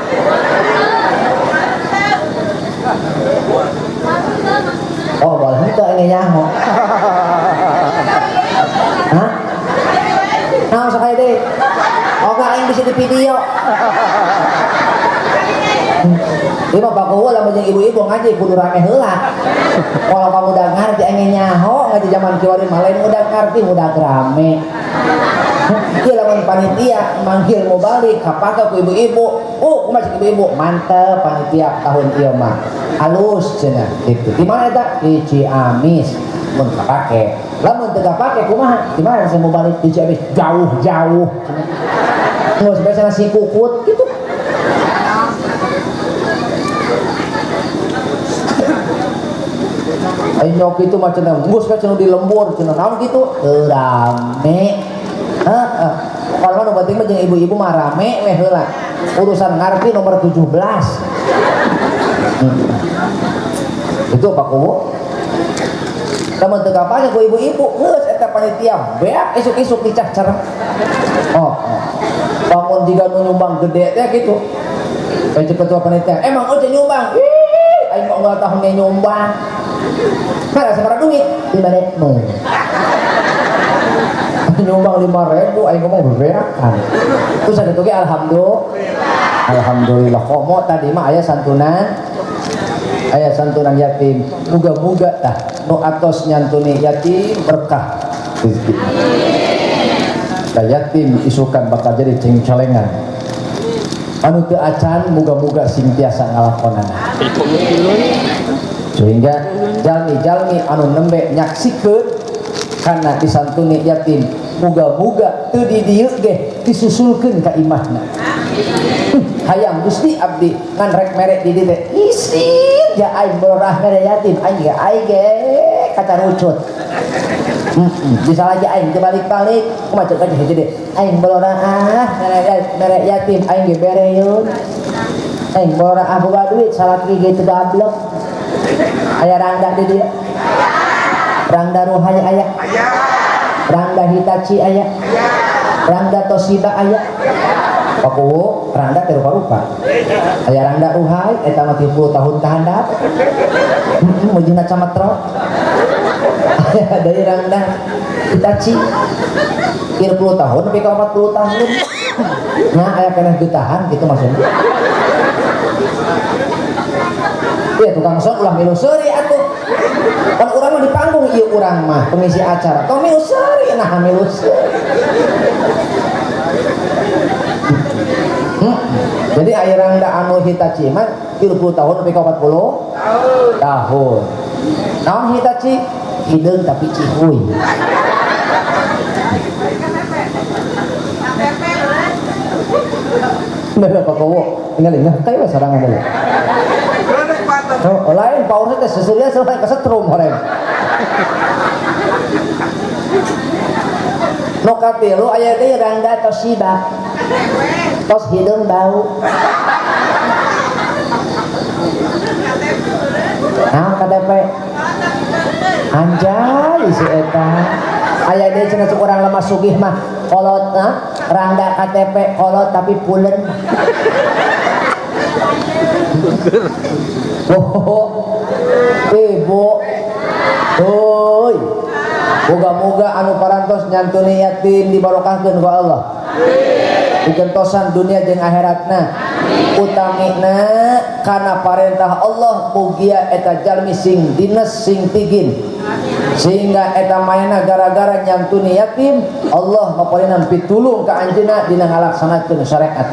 Oh, boleh henteu ini nyaho. Hah? Nah, sakaya deui. Oga aing bisa di video. Ieu mah bakuhul lamun jeung ibu-ibu ngaji kudu rame heula. Kalau kamu udah ngarti aing nyaho ngaji zaman kieu mah lain udah ngarti udah rame. Ieu lamun panitia manggil mau balik kapaka ku ibu-ibu kumaha ibu-ibu mantep panitia tahun ieu mah halus cenah gitu di mana eta di Ciamis mun kapake lamun teu kapake kumaha gimana saya mau balik di Ciamis jauh-jauh nggak sebaiknya nasi kukut gitu. Ayo nyok itu macam mana? Gus kan di lembur, cina naon gitu, rame. Kalau mana penting mah jeung ibu-ibu mah rame, weh heula. Urusan ngarti nomor 17. Itu Pak Kuwo. Lamun teu kapake ku ibu-ibu, geus eta panitia beak isuk-isuk dicacer. Bangun jiga nu nyumbang gede teh gitu. Kayak ketua panitia, emang ojek nyumbang. Aing mah enggak tahu nyumbang. Mana seberapa duit? 5.000. Nyumbang 5.000, aing ngomong berberakan. Terus ada tuh alhamdulillah. Komo tadi mah aya santunan yatim. Muga-muga tah nu atos nyantuni yatim berkah rezeki. Da yatim isukan bakal jadi cengcelengan. Anu teu acan muga-muga sing tiasa ngalakonana. Sehingga jalmi-jalmi anu nembe nyaksikeun kana disantuni yatim muga-muga teu di dieu ge disusulkeun ka imahna. Hayang Gusti abdi ngan rek mere di dieu teh isin ya aing borah mere yatim aing ge kacarucut. Bisa aja aing balik-balik kumaha ka jadi aing borah mere yatim aing ge bereun. Aing borah boga duit salaki ge teu gablok. Aya rangda di dia, rangda ruhaya aya, rangda Hitachi aya, rangda Toshiba aya. Pakuwo rangda teh rupa-rupa. Aya rangda ruhai eta mah 30 tahun ka handap. Mujina camatro. Aya dari rangda Hitachi 30 tahun tapi ka 40 tahun. Nah aya keneh getahan gitu maksudnya. Ya tukang sok ulah milu seuri atuh. Kalau urang mah di panggung ieu urang mah pengisi acara. Tong milu seuri nah milu seuri. Jadi aya rangda anu Hitachi mah 30 tahun sampai ke 40 tahun. Naon Hitachi? Hideung tapi cihuy. Bener Pak Kowo, tinggal ingat kayak sarangan dulu. Oh, lain power teh sesulia sampai kesetrum horeng. No kapilu aya deui rangda Toshiba. Tos hideung bau. Nah, KTP. Anjay si eta. Aya deui cenah cuk urang lemah sugih mah kolot rangda KTP kolot tapi pulen. Ibu Hoi moga-moga anu parantos nyantuni yatim dibarokahkeun ku Allah digentosan dunia jeung akhiratna utamina kana parentah Allah mugia eta jalmi sing dinas sing tigin sehingga eta mayana gara-gara nyantuni yatim Allah maparingan pitulung ka anjeunna dina ngalaksanakeun syariat.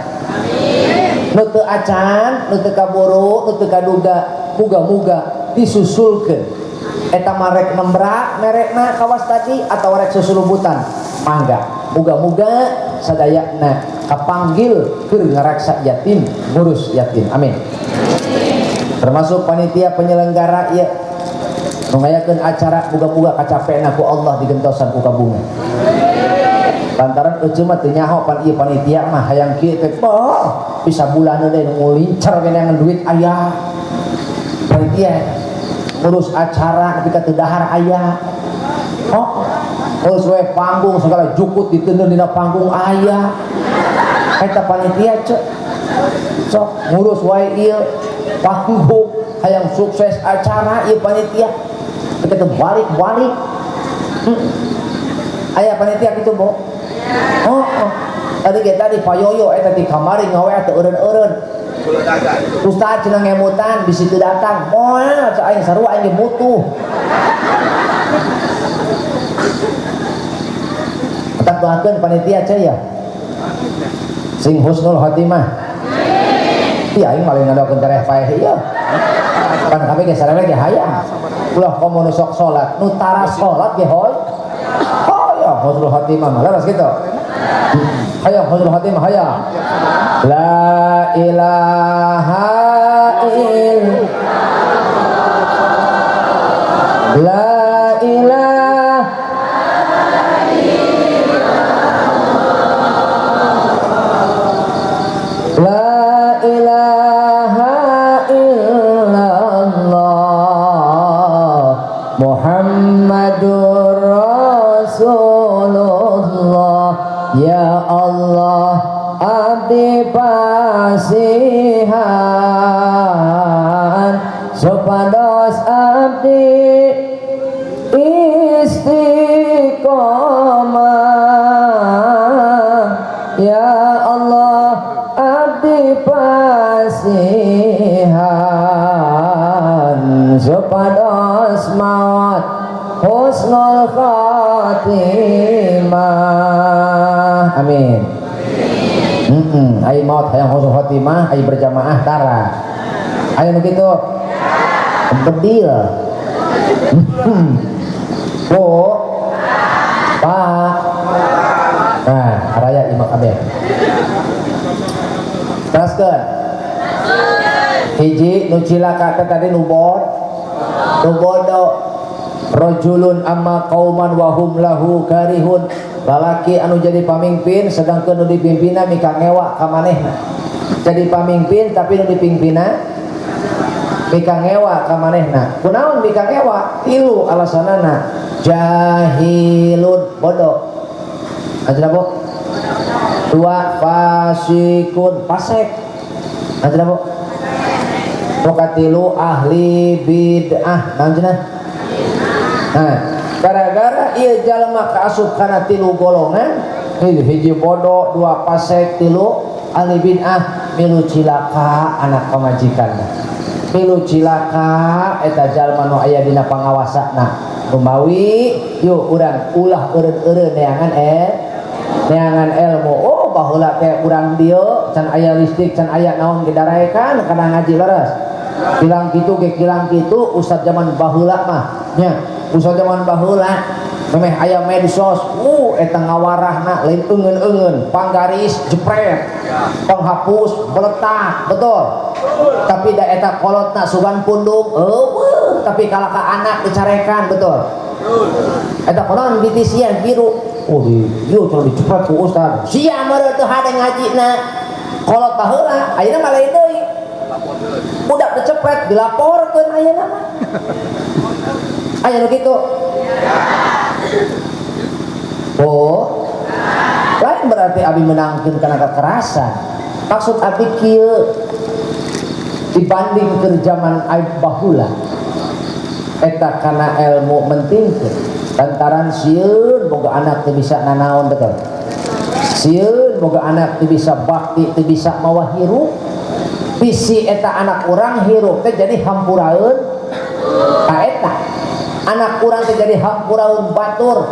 Nu teu acan, nu teu kaburu, nu teu kaduga, muga-muga disusulkeun. Eta mah rek nembrak merekna kawas tadi atau rek susulubutan. Mangga, muga-muga sadayana kapanggil keur ngaraksa yatim, ngurus yatim. Amin. Termasuk panitia penyelenggara ieu nu ngayakeun acara muga-muga kacapena ku Allah digentosan ku kabungan. Lantaran eueuh mah teu nyaho pan ieu panitia mah hayang kieu teh bisa bulan deui ngulincer kenangan duit aya. Panitia urus acara ketika teu dahar aya. Urus we panggung segala jukut diteundeun dina panggung aya. Eta panitia sok ngurus wae ieu panggung hayang sukses acara ieu panitia. Ketika balik-balik. Aya panitia kitu, Bo. Tadi kita di payoyo tadi kamari ngawe atau eureun-eureun. Ustaz cenah ngemutan di situ datang. Moal cak aing sarua aing mutuh. Tak doakeun panitia cai ya. Sing husnul khotimah. iya aing maling ngadokeun tareh paeh ieu kan kami ge sareng ge hayang ulah komo nu sok salat nu tara salat ge hoy hayang husnul khotimah mah laras kitu hayang husnul khotimah hayang la ilaha illallah la ilaha la ilaha illallah Muhammadur Rasulullah ya Allah abdi pasihan supados abdi istiqomah ya Allah abdi pasihan supados maut husnul khotimah amin. Ayo maut hayang husnul khotimah ayo berjamaah tara ayo begitu bedil Bu Pak nah raya imak kabeh teraskeun hiji nu cilaka tadi nu bodo rajulun amma qauman wa hum lahu karihun lalaki anu jadi pamimpin sedangkeun nu dipimpinna mika ngewa ka manehna jadi pamimpin tapi nu dipimpinna mika ngewa ka manehna kunaon mika ngewa tilu alasanana jahilun bodoh aja Bu dua fasikun fasik aja Bu pokatilu ahli bid'ah nanjuna nah gara-gara ieu jalma kaasup kana tilu golongan hiji bodoh dua fasik tilu ahli bid'ah milu cilaka anak pamajikanna milu cilaka eta jalma nu aya dina pangawasana rumawi yuk urang ulah eureun-eureun neangan ilmu oh baheula teh urang dieu can aya listrik can aya naon gedaraekan kana ngaji leres kilang kitu ge kilang kitu ustad zaman baheula mah nya ustad zaman baheula memeh aya medsos eta ngawarahna lain eungeun-eungeun panggaris jepret penghapus beletak betul tapi da eta kolotna sugan pundung tapi kalaka anak dicarekan betul eta kolot ditisian biru oh ieu cara dicepret ku ustad sia meureun teu hade ngajina kolot baheula ayeuna mah lain deui budak dicepret dilaporkeun ayeuna mah aya nu kitu oh lain berarti abi menangkeun kana kekerasan maksud abi kieu dibanding ke zaman aib bahula eta kana ilmu mentingkeun lantaran sieun boga anak teu bisa nanaon betul sieun boga anak teu bisa bakti teu bisa mawa hirup bisi eta anak urang hirup teh jadi hampuraeun ka eta anak urang teh jadi hampuraeun batur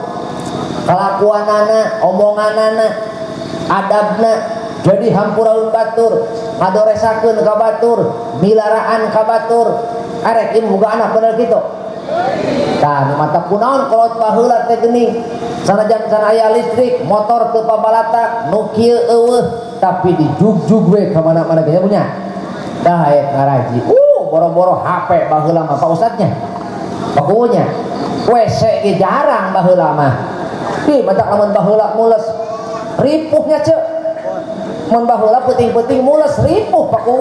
kalakuanana omonganana adabna jadi hampuraeun batur ngadoresakeun ka batur milaraan ka batur arek ieu boga anak bener kitu tah nu mata kunaon kolot baheula teh geuning sanajan can aya listrik motor teu pabalatak nu kieu eueuh tapi dijugjug we ka mana-mana ge punya dah aya ngaraji boro-boro HP baheula mah Pak Ustadznya bakunya WC ge jarang baheula mah ih matak lamun baheula mules ripuhnya ceuk mun baheula peuting-peuting mules ripuh paku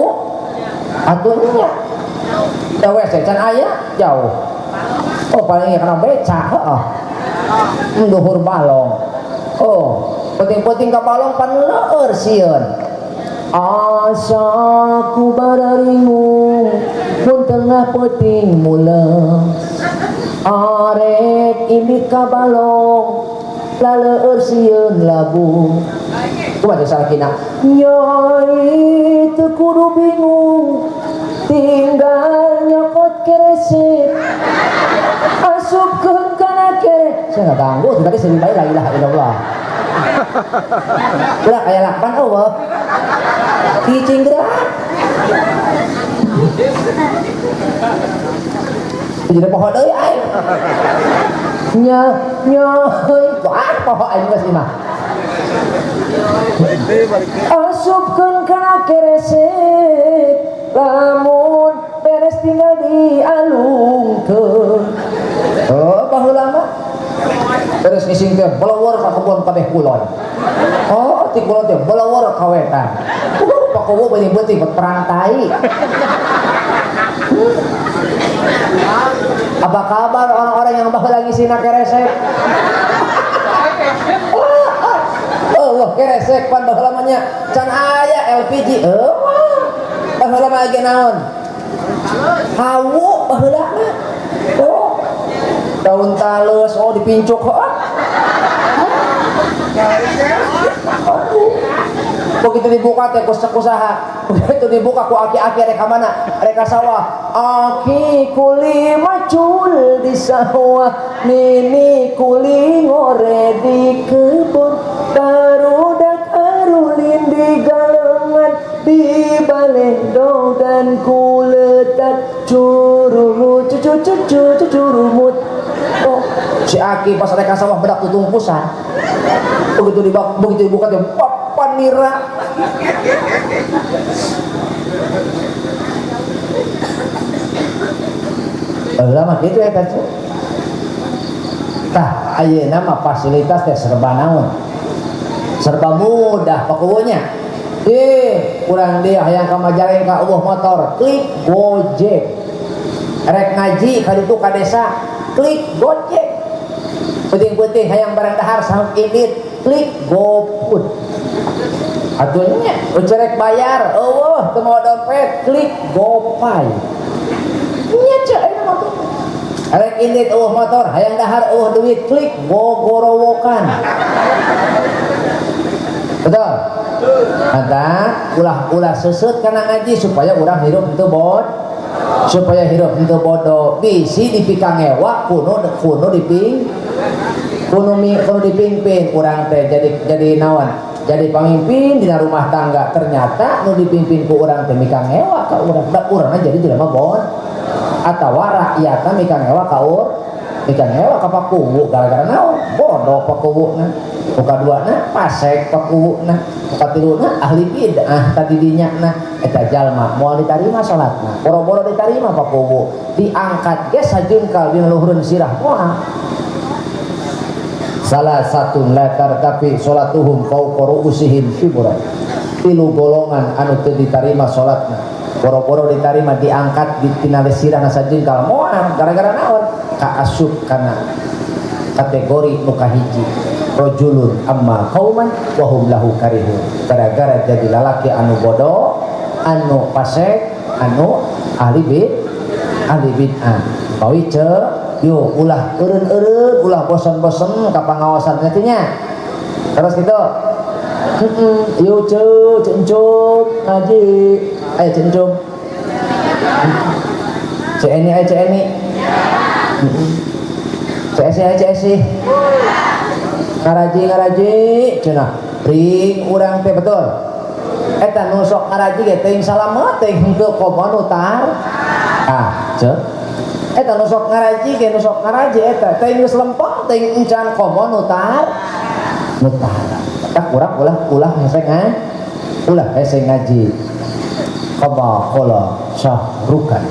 atunya da WC can aya jauh oh paling kana beca heeh duhur balong oh peuting-peuting ka balong pan leueur sieun asaku bararingu mun tengah peuting mules arek indit ka balong laleur sieun labu kumaha salakina nyai teu kudu bingung tinggal nyokot keresep asupkeun kana kere saya nggak ganggu tadi sering baik la ilaha illallah ulah kayak lakban eueuh cicing gerak Jadi pohon deui aing. Nya wah pohon aing geus imah. Asupkeun kana keresek lamun beres tinggal dialungkeun. Oh, baheula mah beres ngising teh belawar ka kebon kabeh kulon. Oh, ti kulon teh belawar ka wetan. Pakowo beuting-beuting perang tai. Apa kabar orang-orang yang baheula ngisina keresek? Oh, keresek pan baheula mah nya can aya LPG. Baheula mah ge naon? Hawu baheula mah. Oh. Daun tales dipincuk heuh. Begitu dibuka teh kusaha. Begitu dibuka ku aki-aki rek ka mana? Rek ka sawah. Aki kuli macul di sawah, nini kuli ngore di kebun, tarudak arulin di galengan, di balendong dan kuletat curumut curumut. Oh, si Aki pas rek ka sawah bedak tutungkusan. Begitu dibuka teh panira. Lama gitu ya kan. Tah ayeuna mah fasilitas teh serba naon? Serba mudah pokoknya. Urang dia hayang ka Majalengka eueuh motor, klik Gojek. Rek ngaji ka ditu ka desa, klik Gojek. Penting-penting hayang barang dahar saha edit, klik GoFood. Atunya cerek bayar, teu mau dompet, klik GoPay. Nya ceu aya mah tuh. Rek indit motor, hayang dahar duit, klik Gogorowokan. Betul? Anta ulah seuseut kana ngaji supaya urang hirup henteu supaya hirup henteu bodoh. Bisi dipikang ewa kuno dipingpin urang teh jadi naon? Jadi pamimpin dina rumah tangga, ternyata nu dipimpin ku urang teh mikang ewa ka urang. Da urangna jadi jelema bon. Atawa rakyatna mikang ewa ka mikang ewa ka pakuwu gara-gara naon? Bodoh pakuwuna. Nu kaduana pasek pakuwuna. Nu katiluna ahli bid'ah tadi dinyana eta jalma moal ditarima salatna. Boro-boro ditarima pakuwu. Diangkat ge sajengkal dina luhureun sirah moal. Salah satu latar tapi sholatuhum fauqa ru'usihim syibran. Tilu golongan anu teu ditarima salatna, boro-boro ditarima diangkat di tina sirahna sajengkal moal gara-gara naon? Kaasup kana kategori nu kahiji, rajulun amma qauman wa hum lahu karihun. Gara-gara jadi lalaki anu bodoh, anu fasik, anu ahli bid'ah. Pawi yo ulah eureun ulah bosan-bosan ka pangaosan teh nya. Terus gitu. Yo cencum ngaji. Aya cencum. CNI aya CNI. CSI. Ngaraji cenah. Ring urang teh betul. Eta nu sok ngaraji ge teuing salamet teuing henteu komo nutar. Ceuk. Eta nu sok ngaraji eta teuing geus lempeng teuing encan komo nutar. Tak ulah hese ngaji. Qala syahrukan.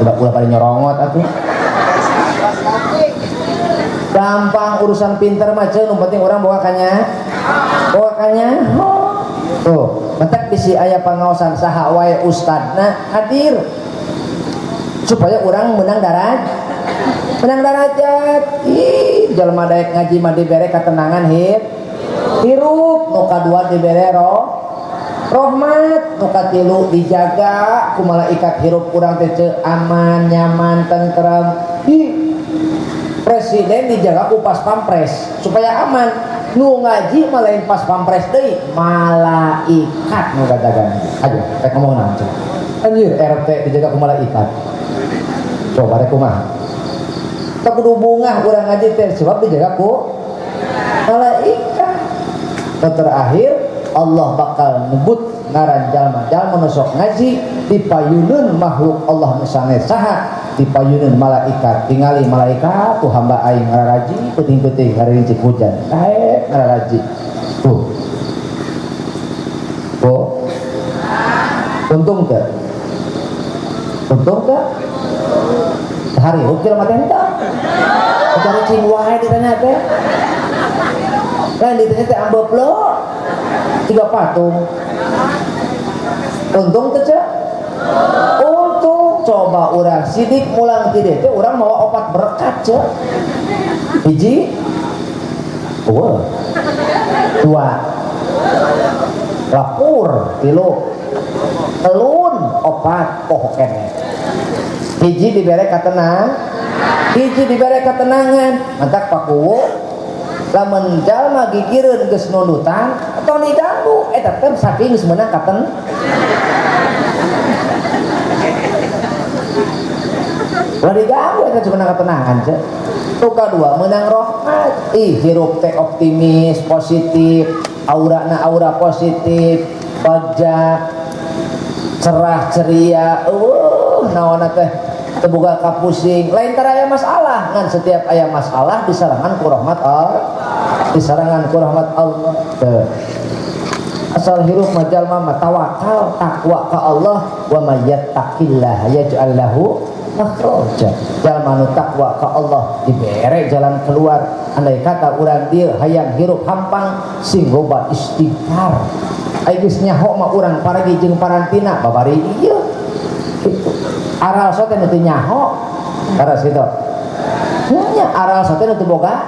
udah pada nyorongot atuh. Gampang urusan pinter mah yang penting orang bawakannya tuh mentek bisi aya pangaosan saha wae ustadna hadir supaya orang menang darajat. Ih jalma daek ngaji mah dibere katenangan hirup, nu kadua dibere rahmat, nu katilu dijaga ku malaikat hirup urang teh aman, nyaman, tentrem. Presiden dijaga ku pas pampres supaya aman. Nu ngaji malah lain pas pampres deui, malaikat nu gadagan. Ayo rek ngomong naon. Anjir RT dijaga ku malaikat. Coba rek kumaha? Tak kudu bungah urang ngaji teh sebab dijaga ku malaikat. Terakhir Allah bakal nyebut ngaran jalma-jalma nu sok ngaji dipayuneun makhluk Allah nu sanes saha dipayuneun malaikat. Tingali malaikat tuh hamba aing ngararaji peuting-peuting ngarincik hujan ngararaji tuh untung teh sehari ukil mah teh entah cari cing wae ditanya teh lain ditanya teh ambeuk lo 3 patung untung teh cek untung coba urang sidik mulang tidak teh urang mawa opat berkat cek hiji 2 lapur 3 telun opat poho kene hiji dibere katenangan mantak pakuwu lamun jalma gigireun geus nunutan atau diganggu eta teh saking geus meunang katen ulah diganggu eta cuma katenangan cek tu kadua meunang rahmat hirup teh optimis positif aura positif wajah cerah ceria naon teh terbuka kapusing lain tara aya masalah ngan setiap aya masalah disarangan ku rahmat Allah asal hirup majal mah tawakal takwa ka Allah wa may yattaqillah yaj'al lahu makhraja jalma nu takwa ka Allah dibere jalan keluar andai kata urang dieu hayang hirup hampang sing loba istighfar aya geus nyaho mah urang paragi jeung parantina babari ieu aral sote nu teu nyaho karas kitu nya aral sote nu teu boga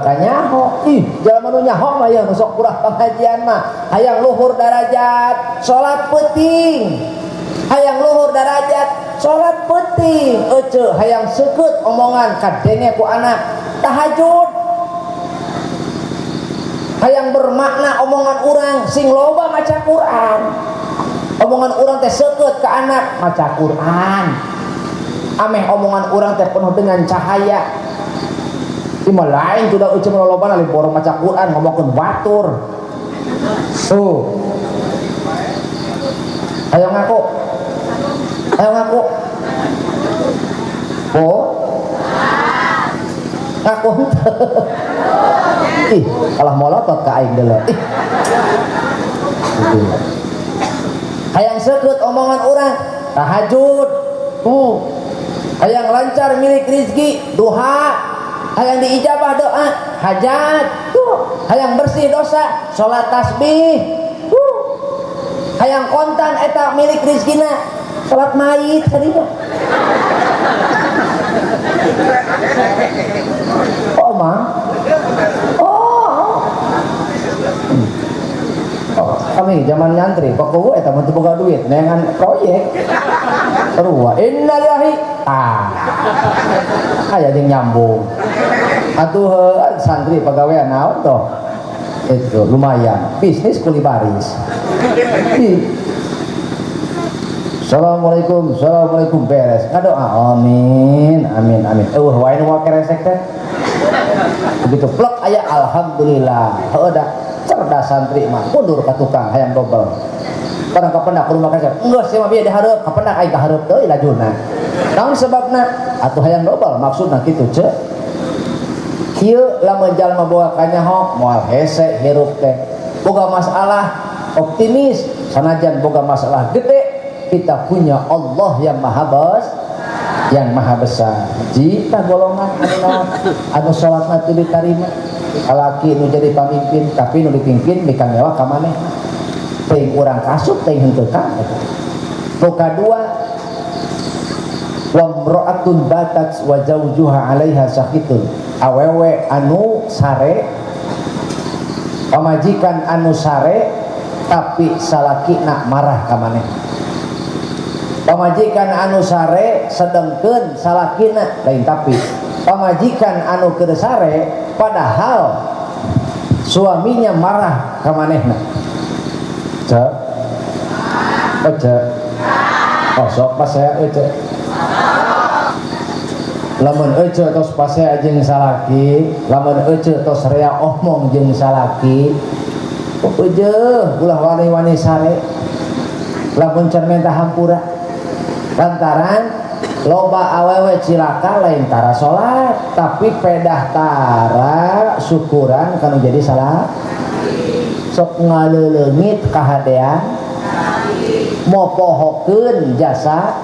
kanyaho jalma nu nyaho mah ya nu sok kurang pengajian mah hayang luhur darajat salat penting hayang luhur darajat salat penting euceu hayang seukeut omongan kadenge ku anak tahajud hayang bermakna omongan urang sing loba maca Quran omongan urang teh seukeut ke anak maca Quran ameh omongan urang teh penuh dengan cahaya imah lain sudah ucap lolobana li borong maca Quran ngomongkeun batur tuh ayo ngaku ngaku ih kalah molotot ka aing deuleu hayang seukeut omongan urang tahajud hayang lancar milik rezeki duha hayang diijabah doa hajat hayang bersih dosa salat tasbih hayang kontan eta milik rezekina salat mayit tadi kami zaman nyantri pokoknya eta mah teu boga duit nengan proyek terus innalillahi aya jeung nyambung atuh santri pagawean naon toh itu lumayan bisnis kuli baris Assalamualaikum beres ngadoa amin wae nu keresek teh begitu plek aya alhamdulillah heudah cerdas santri mah mundur ka tukang hayang dobel kadang kapendak rumah kaca geus sia mah bieu dihareup kapendak aing kahareup deui lajuna naon sebabna atuh hayang dobel maksudna kitu ceuk kieu lamun jalma boga kanyaho moal hese hirup teh boga masalah optimis sanajan boga masalah gede kita punya Allah yang maha besar. Jika golongan anu salatna teu ditarima, alaki nu jadi pamimpin tapi nu dipimpin bika ngewa ka maneh, teuing urang kasut teuing henteu ka. Nu kadua, wa imra'atun batat wa zawjuha 'alaiha sakitun, awewe anu sare, pamajikan anu sare tapi salakina marah ka maneh. Pamajikan anu sare sedengkeun salakina lain tapi pamajikan anu keur sare padahal suaminya marah ka manehna. Cek. Cek. Oh sok pas saya cek. Lamun ece tos pasea jeung salaki, lamun ece tos rea omong jeung salaki, ejeuh ulah wani-wani sare. Lamun cermen tah hampura. Lantaran loba awewe cilaka lain tara salat, tapi pedah tara syukuran kanu jadi salat. Sok ngaleulengit kahadean, mopohokeun jasa.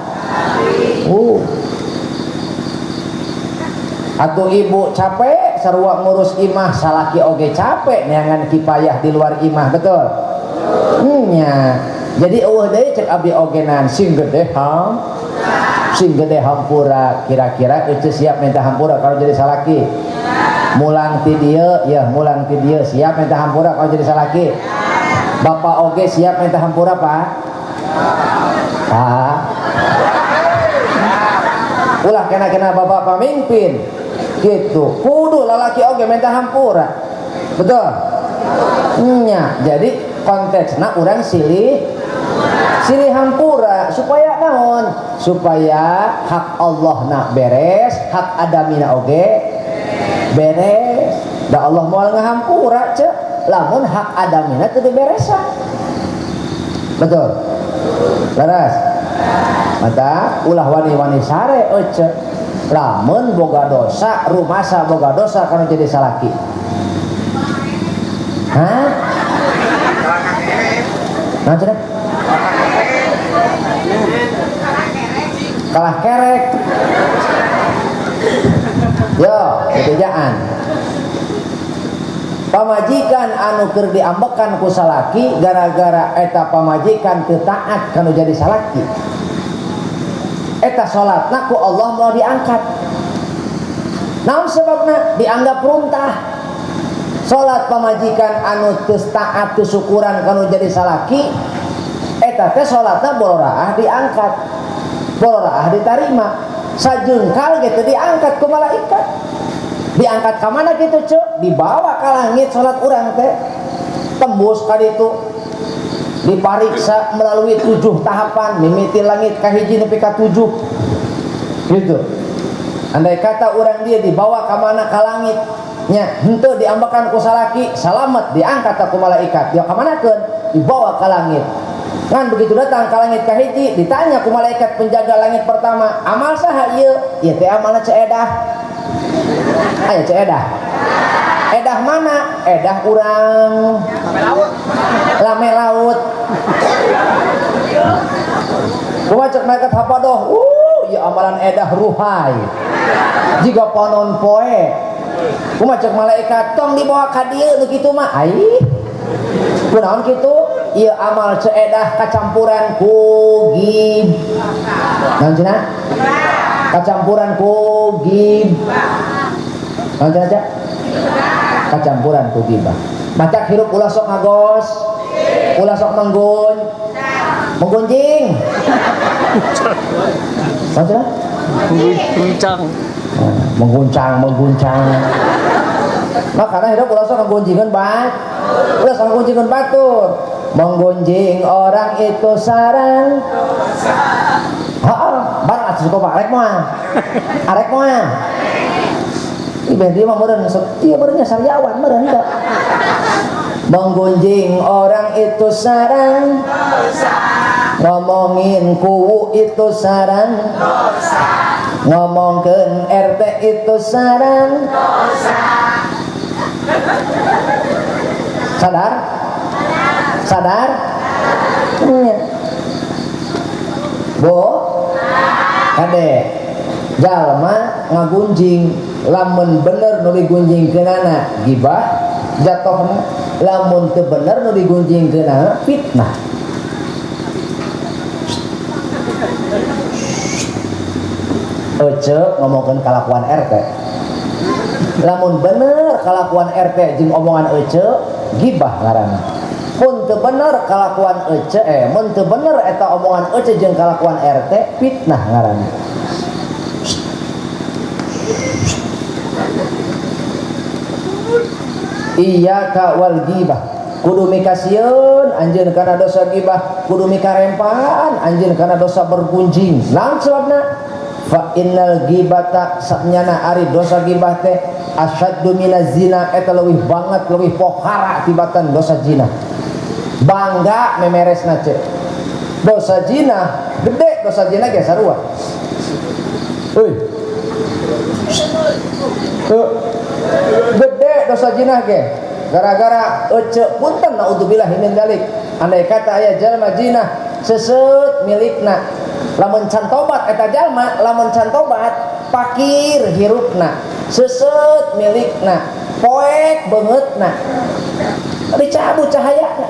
Atuh ibu capek sarua ngurus imah, salaki oge capek neangan kipayah di luar imah, betul? Nya. Jadi eueuh deui cek abdi ogenan sing gede hampura, kira-kira itu siap minta hampura kalau jadi salaki. Mulang ti dieu, ya mulang ti dieu siap minta hampura kalau jadi salaki. Bapak oge siap minta hampura, Pak? Pak. Ulah kena bapak pamimpin. Gitu. Kudu lalaki oge minta hampura. Betul? Nya, jadi konteksna urang silih hampura supaya naon? Supaya hak Allah nak beres, hak adamina oge beres. Da Allah moal ngahampura cek, lamun hak adamina teu diberesan. Betul? Laras. Mata ulah wani-wani sare cek. Lamun boga dosa, rumasa boga dosa kana jadi salaki. Hah? Nah, cenah. Kalah kerek. Yo, betejaan. Pamajikan anu keur diambekan ku salaki gara-gara eta pamajikan teu taat kanu jadi salaki. Eta salatna ku Allah mau diangkat. Naon sebabna? Dianggap runtah. Salat pamajikan anu teu taat teu syukuran kanu jadi salaki, eta teh salatna bororaah diangkat. Bororaah ditarima. Sajengkal gitu diangkat ku malaikat. Diangkat ka mana kitu ceu? Dibawa ka langit salat urang teh. Tembus ka ditu. Dipariksa melalui 7 tahapan, mimiti langit kahiji nepi ka 7. Gitu. Andai kata urang dia dibawa ka mana ka langit, nya henteu diambakan ku salaki, salamet diangkat ku malaikat. Ya ka manakeun? Dibawa ka langit. Kan begitu datang ka langit kahiji, ditanya ku malaikat penjaga langit pertama, amal saha ieu? Ieu teh amalna ceedah. Aya ceedah. Edah mana? Edah urang lame laut. Kumaha cek malaikat hapadoh? Ya amalan edah ruhai. Jiga panon poe. Kumaha cek malaikat tong dibawa ka dieu nu kitu mah. Ai. Kunaon kitu? Ieu amal ceedah kacampuran ku gib. Naon cenah? Kacampuran ku gib. Naon cenah cek? Kacampuran ku gibah. Macak hirup ulah sok ngagos, ulah sok menggunjing. Macam? Mengguncang. Makanya hirup ulah sok nggunjingan bat, ulah sok nggunjingan batur. Menggunjing orang itu sarang. Barang atuh suka arek moal. Dia mah meureun ieu meureunnya saryawan meureun da. Menggunjing orang itu sarang dosa. Ngomongin kuwu itu sarang dosa. Ngomongkeun RT itu sarang dosa. Sadar? Iya. Bo kade jalma ngagunjing lamun bener nu digunjingkeunana gibah jatohna, lamun teu bener nu digunjingkeunana fitnah. Ece ngomongkeun kalakuan RT, lamun bener kalakuan RT jeung omongan ece gibah ngaranna. Mun teu bener kalakuan ece mun teu bener eta omongan ece jeung kalakuan RT fitnah ngaranna. Iyyaka wal ghibah, kudu mikasieun anjeun kana dosa gibah, kudu mikarempaan anjeun kana dosa bergunjing. Naon sababna? Fa innal ghibata saknyana ari dosa gibah teh asyaddu minaz zina, eta leuwih banget leuwih pohara tibatan dosa zina. Bangga memeresna cek. Dosa zina gede, dosa zina ge sarua. Euy. Gede dosa zina ge. Gara-gara ece punten naudzubillah min dzalik. Andai kata aya jalma zina seuseut milikna, lamun can tobat eta jalma, lamun can tobat pakir hirupna, seuseut milikna, poek beungeutna, dicabut cahayana.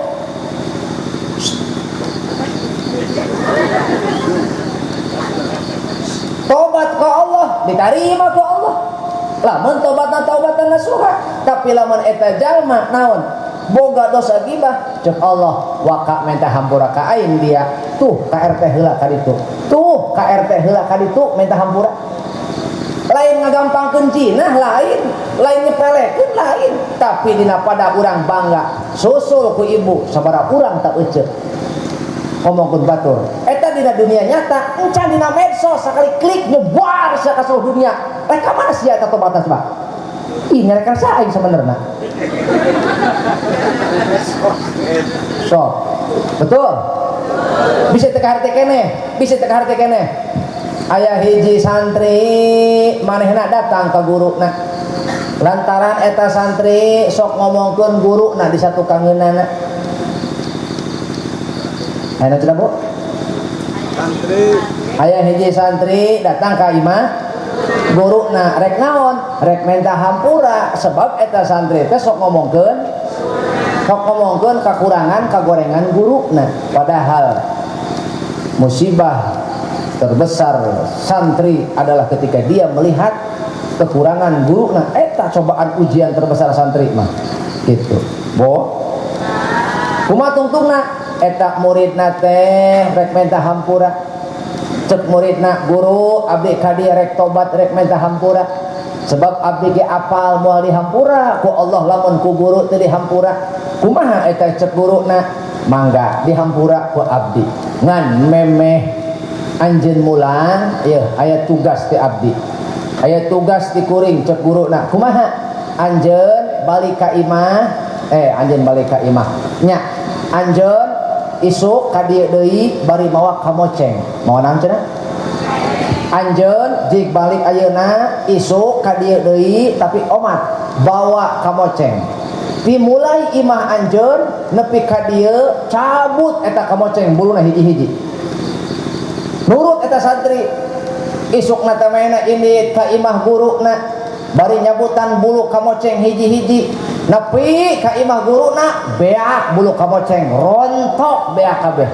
Tobat ke Allah diterima ke Allah. Lamun tobatna taubatan nasuha, tapi lamun eta jalma naon boga dosa gibah, cek Allah waka minta hampura ka aing dia tuh ka RT heula ka ditu, tuh ka RT heula ka ditu minta hampura. Lain ngagampangkeun cenah, lain nyepelekeun lain, tapi dina pada urang bangga susul ku ibu sabaraha urang tak ece ngomongkeun batur eta dina dunia nyata, encan dina medsos sakali klik nyebar sia ka seluruh dunia. Rek ka mana sia eta tobatna coba? Ih ngarek ka aing sebenarnya. So, betul. Bisa teka harti keneh, bisa teka harti keneh. Aya hiji santri manehna datang ka guruna. Lantaran eta santri sok ngomongkeun guruna di satu kangeunana. Ayeuna cenah Bu? Santri. Aya hiji santri datang ka imah guruna rek naon? Rek minta hampura sebab eta santri teh sok ngomongkeun kakurangan kagorengan guruna. Padahal musibah terbesar santri adalah ketika dia melihat kekurangan guruna. Eta cobaan ujian terbesar santri mah gitu. Bo kumaha tungtungna eta muridna teh rek minta hampura, cek muridna guru abdi ka dieu rek tobat rek minta hampura sebab abdi ge apal moal dihampura ku Allah, lamun ku guru teu dihampura kumaha eta cek guruna? Mangga dihampura ku abdi ngan memeh anjeun mulang ieu aya tugas ti abdi, aya tugas ti kuring cek guruna. Kumaha? Anjeun balik ka imah anjeun balik ka imah nya anjeun isuk ka dieu deui bari mawa ka moceng. Moal naon cenah? Anjeun jig balik ayeuna isuk ka dieu deui tapi omat bawa ka moceng. Dimulai imah anjeun nepi ka dieu cabut eta ka moceng buluna hiji-hiji. Nurut eta santri isukna teh mehna indit ka imah guruna bari nyabutan bulu ka moceng hiji-hiji. Nepi ka imah guruna beak bulu ka moceng rontok beak kabeh.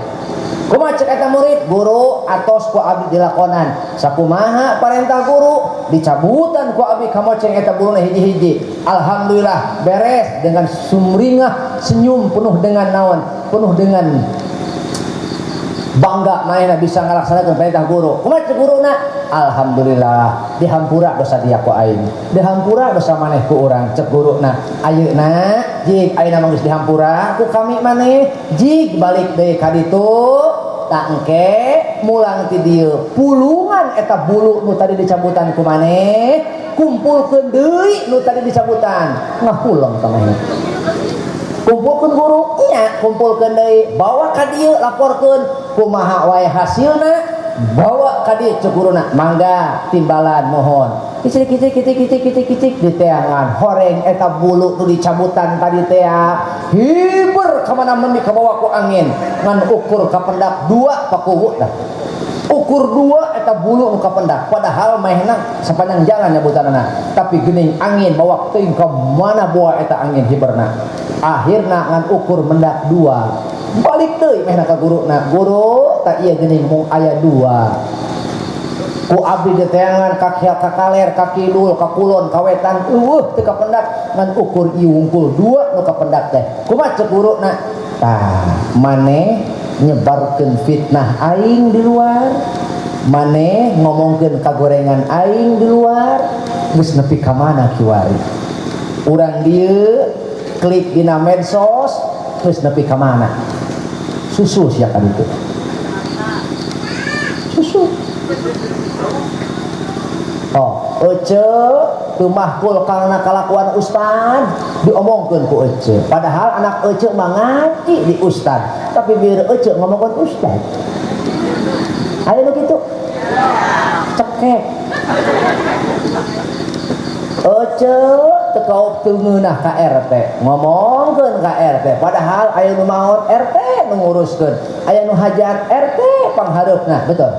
Kumaha cek eta murid? Guru atos ku abdi dilakonan. Sakumaha parentah guru? Dicabutan ku abdi ka moceng eta buluna hiji-hiji. Alhamdulillah beres dengan sumringah senyum penuh dengan naon? Penuh dengan bangga maena bisa ngalaksanakeun perintah guru. Kumaha cek guruna? Alhamdulillah dihampura dosa dia ku aing, dihampura dosa maneh ku urang. Cek guruna ayeuna jig ayeuna mah geus dihampura ku kami maneh jig balik deui ka ditu tak engke mulang ti dieu pulungan eta bulu nu tadi dicabutan ku maneh kumpulkeun deui nu tadi dicabutan ngapulang ka maneh. Kumpulkeun guru nya kumpulkeun deui bawa ka dieu laporkeun kumaha wae hasilna bawa ka dieu cek guruna. Mangga timbalan mohon kicik diteangan horeng eta bulu nu dicabutan tadi teh hiber ka mana-mana ka bawah ku angin ngan ukur ka pendak 2 pakuwu dah ukur 2 eta bulu muka pendak padahal mainna sepanjang jalan nyebutanana tapi geuning angin bawa teuing ka mana bawa eta angin hiberna akhirna ngan ukur mendak 2 balik teuing mainna ka guruna guru tak ieu geuning mung aya 2 ku abdi deteangan ka kaler ka kidul ka kulon ka wetan teu ka pendak ngan ukur ieu wungkul 2 nu ka pendak teh kumaha ceuk guruna tah maneh nyebarkeun fitnah aing di luar maneh ngomongkeun kagorengan aing di luar geus nepi ka mana kiwari urang dieu klik dina medsos geus nepi ka mana susu sia ka ditu susu Ece tumahkul karena kelakuan ustad diomongkeun ku Ece padahal anak Ece mah ngaji di ustad tapi biar Ece ngomongkeun ustad aya nu kitu cekek Ece teu teu ngeunah ka RT ngomongkeun ka RT padahal aya nu maot RT nu nguruskeun aya nu hajat RT panghareupna betul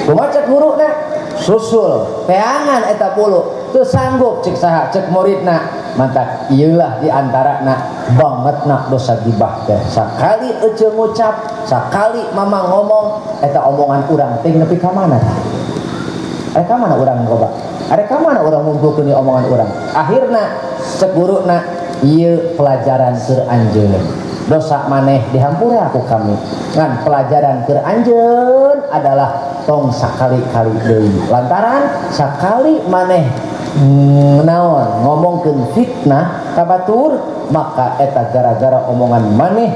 kumaha guruna susul teangan eta bulu teu sanggup cek saha cek muridna mantap ieulah diantarana bangetna dosa gibah teh sakali Ece ngucap sakali mamang ngomong eta omongan urang teh nepi ka mana are ka mana urang coba are ka mana urang ngumpulkeun omongan urang akhirna cek guruna ieu pelajaran keur anjeun dosa maneh dihampura ku kami ngan pelajaran keur anjeun adalah tong sakali-kali deui lantaran sakali maneh naon ngomongkeun fitnah ka batur maka eta gara-gara omongan maneh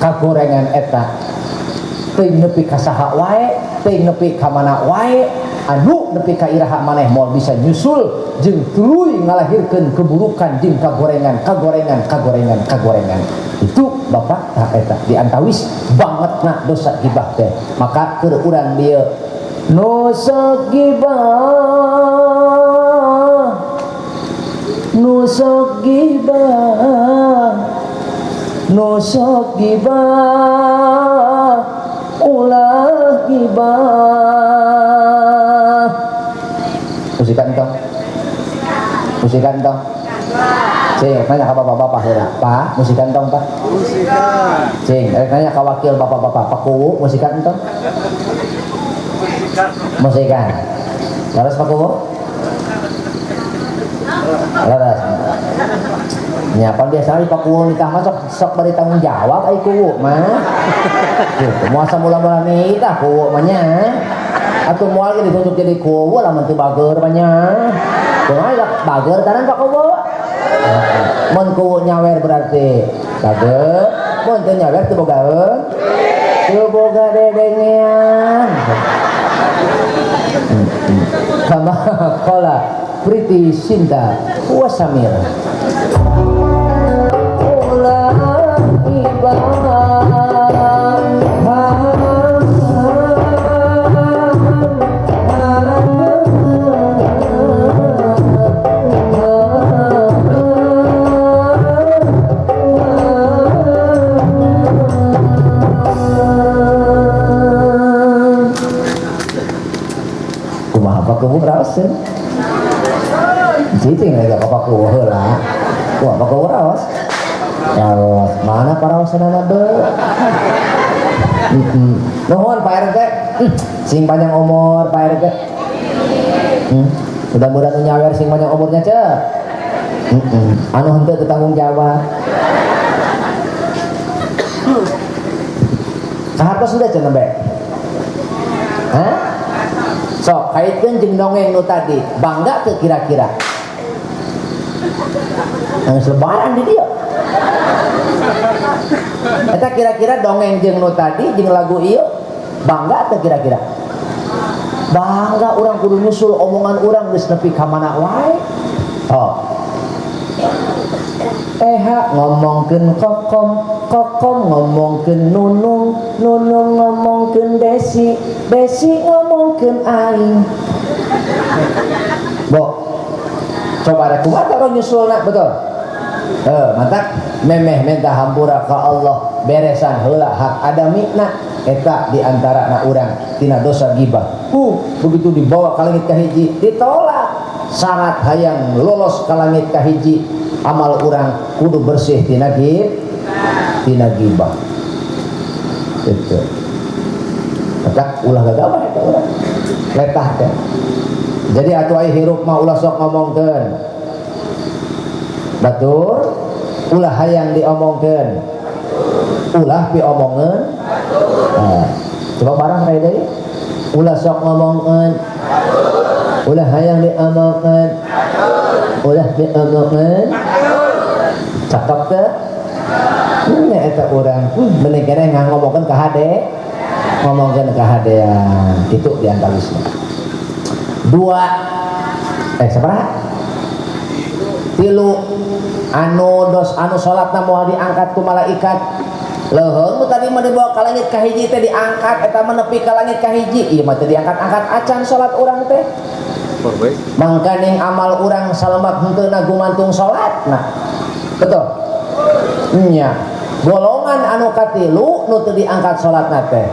kagorengan eta teuing nepi ka saha wae teuing nepi ka mana wae anu nepi ka iraha maneh moal bisa nyusul jeung tuluy ngalahirkeun keburukan jeung kagorengan itu bapak tah eta diantawis bangetna dosa gibah teh maka keur urang dieu dosa gibah ulah gibah musikan tong cing nanya ke bapak-bapak heula pak musikan tong pak cing nanya ke wakil bapak-bapak pak kuwu musikan tong musikan laras pak kuwu laras nyapan biasa pak kuwu nikah mah sok bari tanggung jawab ai kuwu mah tuh muasa mula-mula nikah kuwu mah nya atuh moal ge ditunjuk jadi kuwu lamun teu bager mah nya kumaha bager tanan pak kuwu mun kuwu nyawer berarti bager mun teu nyawer teu bogaeun teu boga dedengean kama qala Priti Sinta wa Samir ulah ibadah kumaha raos citing lagi apa kumaha heula wah apa kumaha raos raos mana paraosanana be nuhun Pak RT sing panjang umur Pak RT mudah-mudahan nyawer sing panjang umurnya cek anu henteu tanggung jawab saha sudah cenah be hah sok kaitkeun jeung dongeng nu tadi bangga teu kira-kira anu lebaran di dieu eta kira-kira dongeng jeung nu tadi jeung lagu ieu bangga teu kira-kira bangga urang kudu nyusul omongan urang geus nepi ka mana wae ngomongkeun kokom ngomongkeun nunung ngomongkeun desi ngomongkeun aing bo coba ada kumaha orang nyusulna betul mantap memeh minta hampura ka Allah beresan heula hak adamina eta diantara na urang tina dosa gibah. Begitu dibawa ka langit kahiji ditolak syarat hayang lolos ka langit kahiji amal urang kudu bersih tina gibah. Itu tak ulah gagawah eta urang letah teh. Jadi atuh ai hirup mah ulah sok ngomongkeun batur, ulah hayang diomongkeun, ulah diomongkeun. Coba barang kayak deui, ulah sok ngomongkeun, ulah hayang diomongkeun, ulah diomongkeun. Cakep teh? Nya eta urang, mending keneh ngomongkeun ka hade, ngomongkeun ka hadean. Kitu diantalisna. 2 sabaraha? 3 anu salatna moal diangkat ku malaikat leuheung mu tadi mah dibawa ka langit kahiji teh diangkat eta mah nepi ka langit kahiji ieu mah teh diangkat-angkat acan salat urang teh mangkaning amal urang salemat henteu gumantung salatna betul nya golongan anu katilu nu teu diangkat salatna teh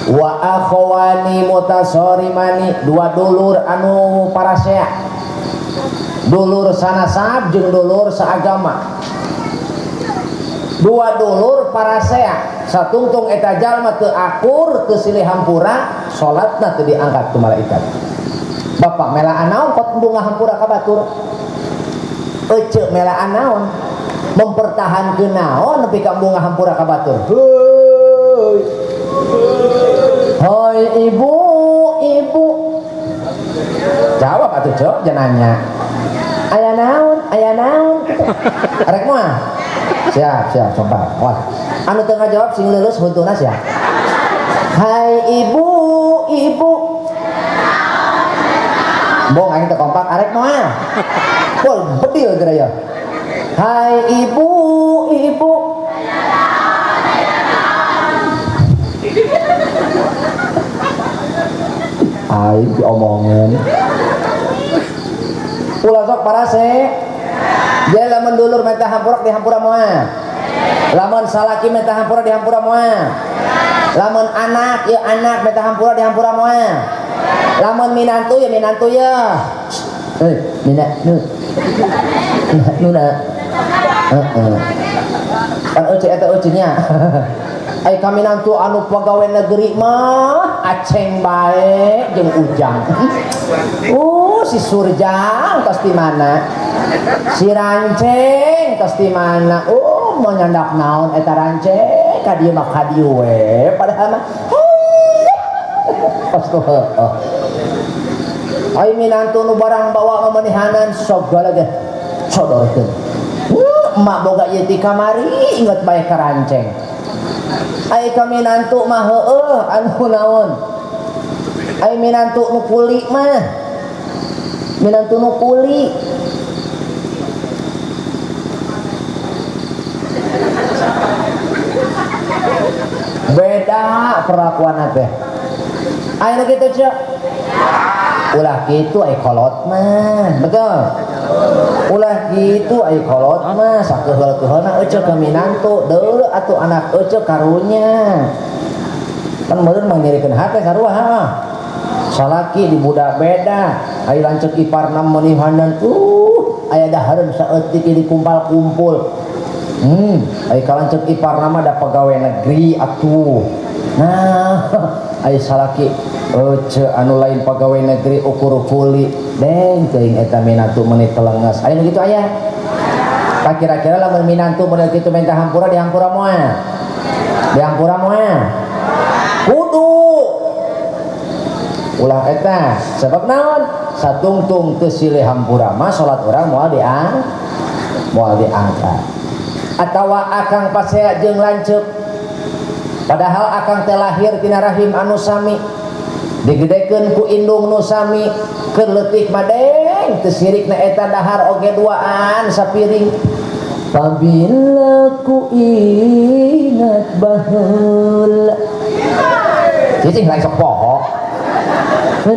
wa akhwani mutasarimani 2 dulur anu parasea dulur sanasab jeung dulur saagama 2 dulur parasea satungtung eta jalma teu akur teu silih hampura salatna teu diangkat ku malaikat. Bapak melaan naon pot bunga hampura ka batur ece melaan naon mempertahankeun naon nepi ka bunga hampura ka batur. Hoi ibu jawab atuh cok jananya aya naon arek moal siap coba wah anu teu ngajawab sing leuleus huntuna sia. Hai ibu bong aing teu kompak arek moal pol bedil geura ya. Hai ibu aing diomongin ulah sok parase dia lamun dulur minta hampura dihampura moal lamun salaki minta hampura dihampura moal lamun anak ya anak minta hampura dihampura moal lamun minantu ya minantu kan euceun eta euceunnya ai kami nantu anu pegawai negeri mah aceng bae jeung ujang. Si Surjang tos di mana? Si Ranceng tos di mana? Mau nyandak naon eta Ranceng? Ka dieu mah ka dieu we padahal mah. Tos tuh heuh. Ai minantu nu barang bawa mamanihanan sogala ge sodorkeun. Emak boga ieu ti kamari inget bae ka Ranceng. Ai kami nantu mah heueuh anu naon ai minantu nu kuli mah minantu nu kuli beda perlakuan teh aya nu kitu cek ulah kitu ai kolot mah betul ulah gitu ai kolot mah sakeheul-keheulna euceuk ka minantu deuleu atuh anak euceuk karunya kan meureun mah nyirikeun hate sarua salaki di budak beda ai lanceuk iparna meunihanan aya dahareun saeutik dikumpal-kumpul ai kalanceuk iparna mah da pegawai negeri atuh nah ai salaki euceuk anu lain pegawai negeri ukur kuli deng teuing eta minantu meuni telenges aya nu kitu aya kira-kira lamun minantu model kitu minta hampura dihampura moal kudu ulah eta sebab naon satungtung teu silih hampura mah salat urang moal diangkat atawa akang pasea jeung lanceuk padahal akang teh lahir tina rahim anu sami digedekeun ku indung nu sami keur leutik madeng teu sirikna eta dahar oge duaan sapiring pabila ku ingat baheula cicing lain sok poho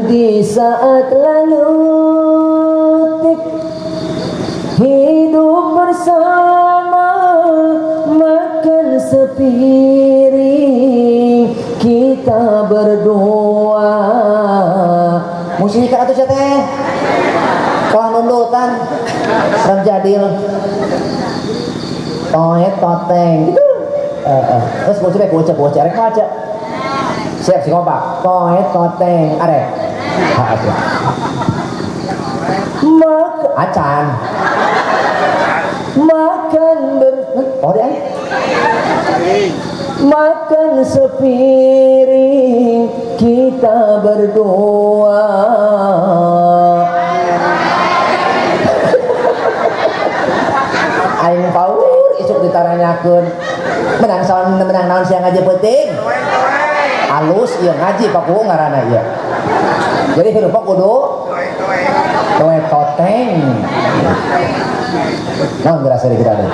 di saat lalu hidup bersama, makan sepiring, kita berdoa. Musikan atau siapa teh? Kalah nundutan ram jadil toet toteng gitu. Terus bocah rek maca siap si kompak toet toteng arek acan makan makan sepiring, kita berdoa. Aing paur isuk ditaranyakeun menang naon siang ngaji penting alus ieu ngaji pakuhu ngaranna ieu. Jadi hirup kudu toet toteng. Naon berasa di kita deh.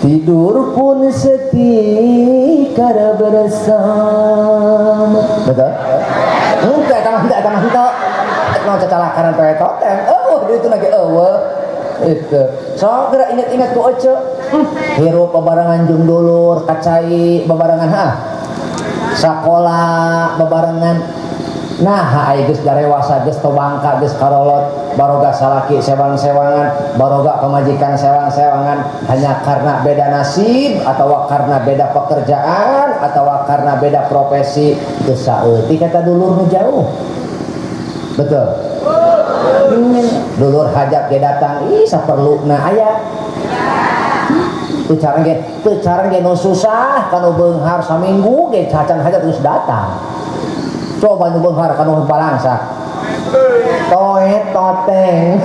Tidur pun setikar bersama. Betul? Enggak, tangan henteu. Mau cacalakaran toet toteng. Itu lagi itu. So gerak ingat-ingat ku ece. Hirup bebarengan jeung dulur, kacai bebarengan sakola bebarengan. Nah, ai geus garewasa geus tobangka geus karolot baroga salaki sewang-sewangan, baroga pemajikan sewang-sewangan hanya karena beda nasib atau karena beda pekerjaan atau karena beda profesi geus saeutik kata dulur nu jauh. Betul. Dulur hajat ge datang, saperluna aya. Teu carang ge nu susah kanu beunghar saminggu ge cacan hajat terus datang. Coba nu beunghar kanu balangsa. Toet toteng.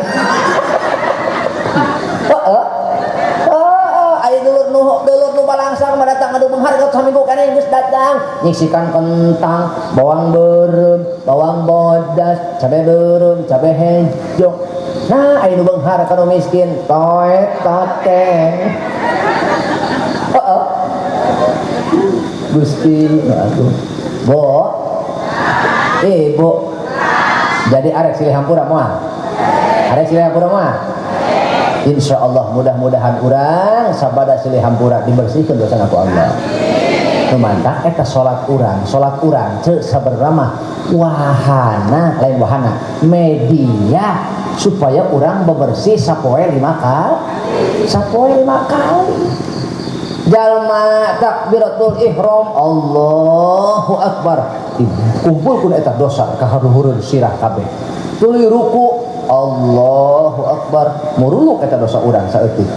Aya dulur nu balangsa datang anu beunghar ka saminggu kana geus datang. Nyiksikan kentang, bawang beureum, bawang bodas, cabe beureum, cabe hejo. Nah, aya nu beunghar kanu miskin, toet toteng. Gusti, aduh. Bo. Jadi arek silih hampura moal. Arek silih hampura moal. Insyaallah mudah-mudahan urang sabada silih hampura dibersihkeun dosana ku Allah. Nu mantap eta salat urang teu sabarama wahana lain wahana media supaya urang bebersih sapoe 5 kali. Jalma takbiratul ihram Allahu akbar kumpulkeun eta dosa ka haluhureun sirah kabeh. Tuluy ruku Allahu akbar muruluk eta dosa urang saeutik.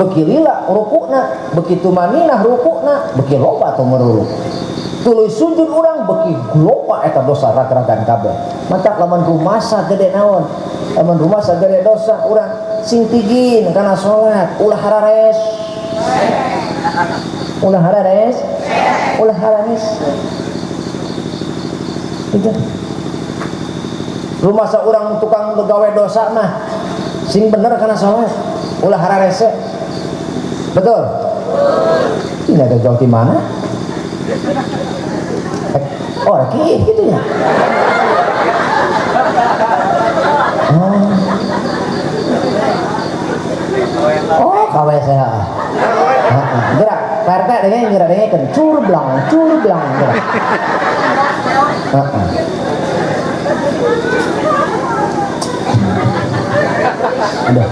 Beki lila rukuna, begitu maninah rukuna, beki loba atau muruluk. Tuluy sujud urang beki loba eta dosa rag-ragan kabeh. Mantap lamun rumasa gede naon? Lamun rumasa gede dosa urang sing tigin kana salat ulah harares. Ulah harares. Itu. Rumah seorang tukang gawe dosa mah sing bener kana salat ulah harares. Betul? Ini ada jual di mana? Oh, gitu ya. Oh, kawe saya. Gerak, PRT dengan cur blang gerak. Udah.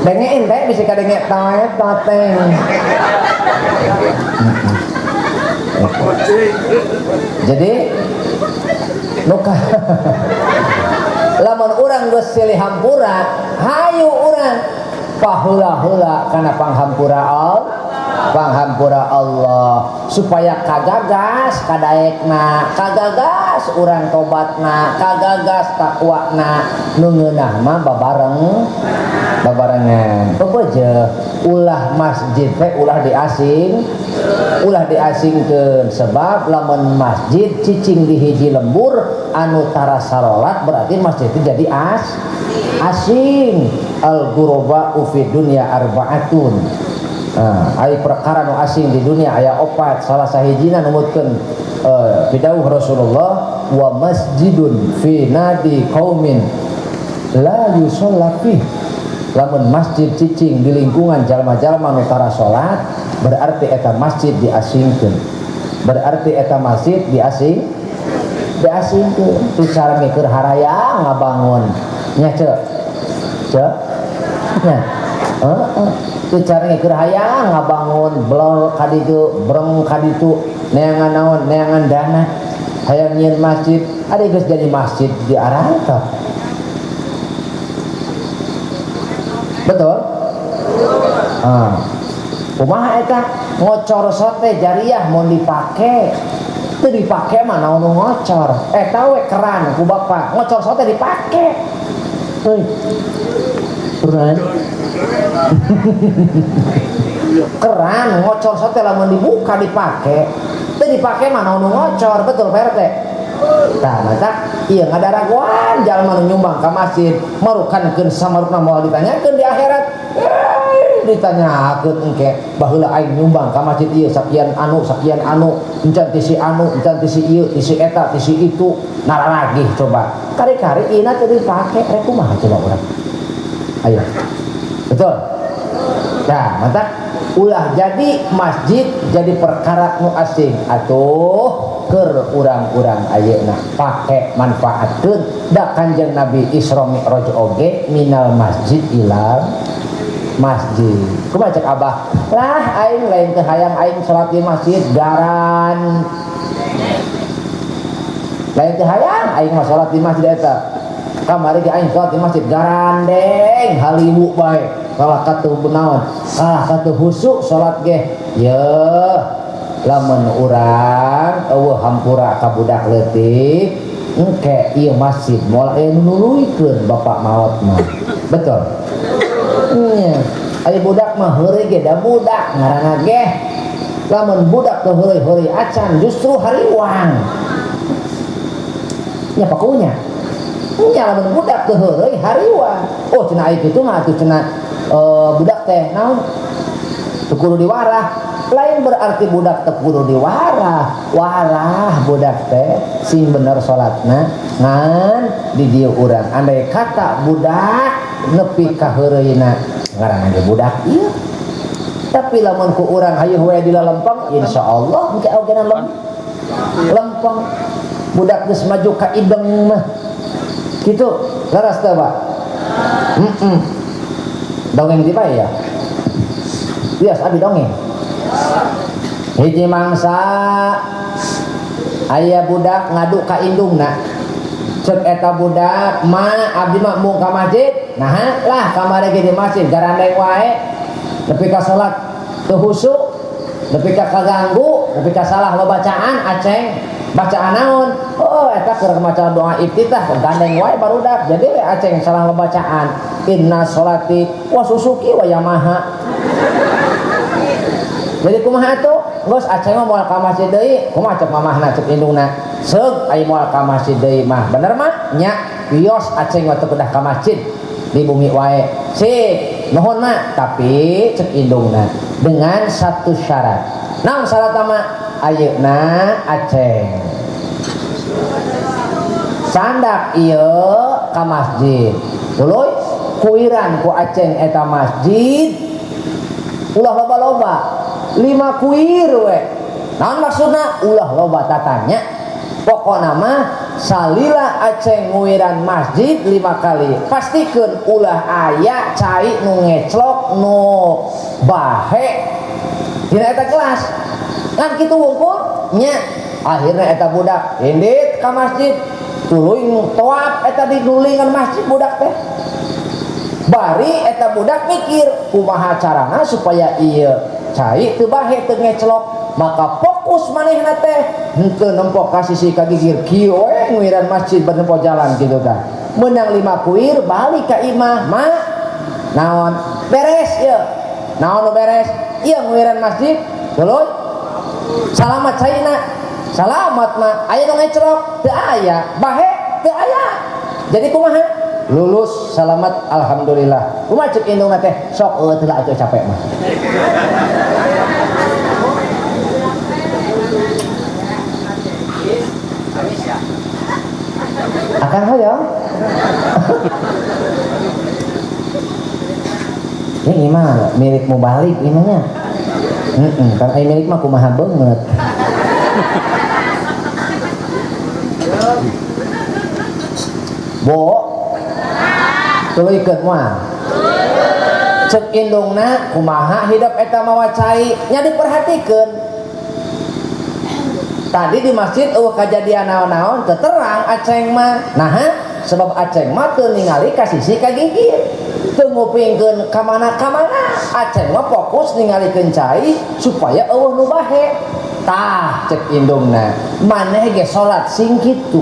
Dengein teh bisa kadenge toet toteng. Jadi nuka lamun urang geus silih hampura, hayu urang paheula-heula kana panghampura Allah supaya kagagas kadaekna, kagagas urang tobatna, kagagas takwakna nu ngeunah mah babarengan. Peupeujeuh ulah masjid teh ulah diasingkeun sebab lamun masjid cicing di hiji lembur anu tara sarolat berarti masjid itu jadi asing. Al ghuraba fi dunya arba'atun Ai perkara nu asing di dunia aya opat, salah sahijina numutkeun bidauh Rasulullah, wa masjidun fi nadi qaumin la yusalla fi. Lamun masjid cicing di lingkungan jalma-jalma nu tara salat, berarti eta masjid diasingkeun. Berarti eta masjid diasingkeun. Tu cara mikir haraya ngabangun nya ceu. Nya. Tu cara ngikir hayang ngabangun blol kaditu breng kaditu neangan naon neangan dana hayang nyieun masjid ada geus jadi masjid di arah betul. Kumaha eta ngocor sote jariah mau dipake teu dipake mah naon nu ngocor eta we keran ku bapak ngocor sote dipake heuh keran keran ngocor sote lamun dibuka dipake teu dipake mah naon nu ngocor betul Pak RT. Tah mata ieu ngadaragoan jalma nu nyumbang ka masjid marukankeun samarukna moal ditanyakeun di akhirat ditanyakeun engke baheula aing nyumbang ka masjid ieu sakian anu encan ti si anu encan ti si ieu ti si eta ti si itu nararagih coba kari-kari ieu teu dipake rek kumaha coba urang ayo betul. Nah mata ulah jadi masjid jadi perkara nu asing atuh keur urang-urang ayeuna pake manfaatkeun da Kanjeng Nabi Isra Mi'raj oge minal masjid ilal masjid. Kumaha cek Abah? Lah aing lain teu hayang aing salat di masjid garan. Lain teu hayang aing mah salat di masjid eta. Kamari ge aing salat di masjid garandeng haliwu bae. Salah katu benaon, salah katu husuk salat ge. Yeuh lamun urang eueuh hampura ka budak leutik engke ieu masjid moal aya nu nuluykeun bapak maot mah. Betul. Nya, ari budak mah heureuy ge da budak ngaranna ge. Lamun budak teu heureuy-heureuy acan justru hariwang. Nya pakunya. Nya lamun budak teu heureuy hariwang. Oh cenah aya kitu mah atuh cenah budak teh naon? Teu kudu diwarah. Lain berarti budak teu kudu diwarah. Warah budak teh sing bener salatna ngan di dieu urang. Andai kata budak nepi ka heureuyeuna ngaranna ge budak ieu. Tapi lamun ku urang hayeuh we di lempeng insyaallah engke augena lempeng. Budak geus maju ka ideng mah. Kitu laras teh, Pak. Dongeng di bae ya. Bias abi dongeng. Hiji mangsa aya budak ngadu ka indungna. Cek eta budak, "Ma, abdi mah mung ka masjid." Nah, lah kamari ge di masjid garandeng wae. Nepi ka salat teu husuk, nepi ka kaganggu, nepi ka salah bacaan aceng. Bacaan naon? Oh, eta keur maca doa iftitah gandeng wae barudak. Jadi we aceng salah bacaan. Inna sholati wa susuki wa yamaha. Jadi kumaha atuh? Geus aceng mah moal ka masjid deui, kumaha cek mamahna cek indungna? Seug aya moal ka masjid deui mah. Bener mah? Nya, bios aceng mah teu kedah ka masjid. Di bumi wae. Sip, nuhun mah, tapi cek indungna dengan satu syarat. Naon syarat mah? Ayeuna aceng sandak ieu ka masjid. Tuluy kuiran ku aceng eta masjid ulah loba-loba 5 kuir we. Naon maksudna? Ulah loba tatanya. Pokona mah salila aceng nguiran masjid 5 kali. Pastikeun ulah aya cai nu ngeclok nu bahe dina eta kelas. Kan kitu wungkul nya akhirna eta budak indit ka masjid tuluy toab eta di dulingan masjid budak teh. Bari eta budak mikir kumaha carana supaya ieu cai teu bahe teu ngeclok, maka fokus manehna teh henteu nempo ka sisi ka gigir kieu we nguiran masjid bernempo jalan kitu tah. Meunang 5 kuir balik ka imah, "Ma, naon? Beres ieu." Naon nu beres? Ieu nguiran masjid tuluy salamat caina. Salamat mah aya nu ngeclok teu aya, bahe teu aya. Jadi kumaha? lulus selamat alhamdulillah. Kumaha cek indung teh sok teu lah atuh capek mah. Akan hoyong. Ini mah milik mau balik ini nya. Kan ai milik mah kumaha banget. Bo. Tuluy keun moal. Cek indungna kumaha hidup eta mawa cai nya diperhatikeun. Tadi di masjid kejadian naon-naon teu terang aceng mah. Naha sebab aceng mah teu ningali ka sisi ka gigit. Teu ngupingkeun ka mana-kamana. Aceng mah fokus ningalikeun cai supaya eueuh nu bahe. Tah cek indungna, maneh ge salat sing kitu.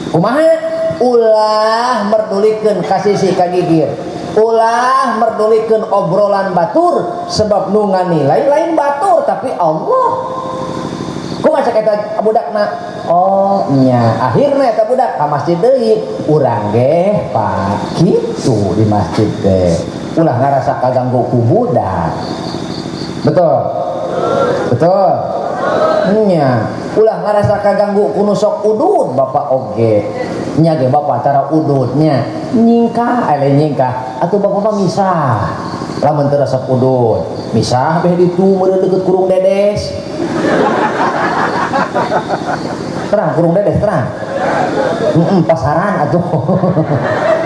Kumaha? Ulah merdulikeun ka sisi ka gigit. Ulah merdulikeun obrolan batur sebab nu nganilai lain batur tapi Allah. Kumaha cek eta budakna? Oh nya akhirna eta budak ka masjid deui. Urang ge Pak kitu di masjid teh. Ulah ngarasa kaganggu ku budak. Betul? Betul? Nya ulah ngarasa kaganggu ku nu sok udud Bapak oge. Nya ge Bapak tara ududnya nyingkah ale nyingkah atuh Bapak mah misah. Lamun teu resep udud, misah beh ditu meureun deukeut kurung dedes. Terang kurung dedes terang. Pasaran atuh.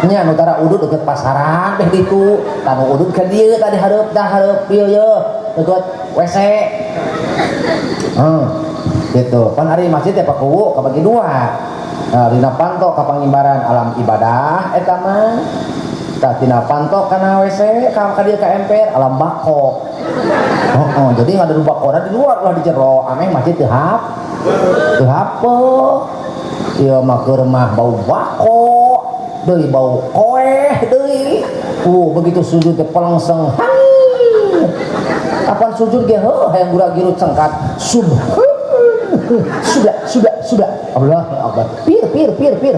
Nya nu tara udud deukeut pasaran beh ditu. Tanu udud ka dieu tadi hareup ieu deukeut WC. Gitu. Kan ari masjid teh pakuwu kabagi dua. Nah, dina panto ka pangimbaran alam ibadah eta mah. Tah tina panto kana WC ka dieu ka emper alam bako. Jadi ngadu bakona di luar ulah di jero. Ameh masjid teu hapeuh. Ieu mah keur mah bau bako, deui bau koeh deui. Begitu sujud teh pelengseng. Kapan sujud ge hayang gura-girut cengkat. Sudah. Allah Akbar. Pir.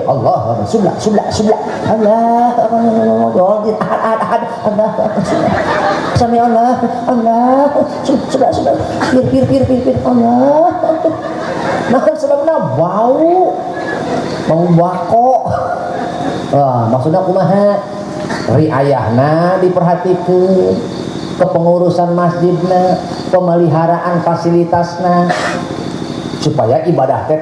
Allah. Sudah. Allah. Ahad. Allah. Sami Allah. Sudah. Pir. Allah. Nah sebabna bau bako. Maksudnya kumaha? Riayahna diperhatikeun, kepengurusan masjidna, pemeliharaan fasilitasna supaya ibadah teh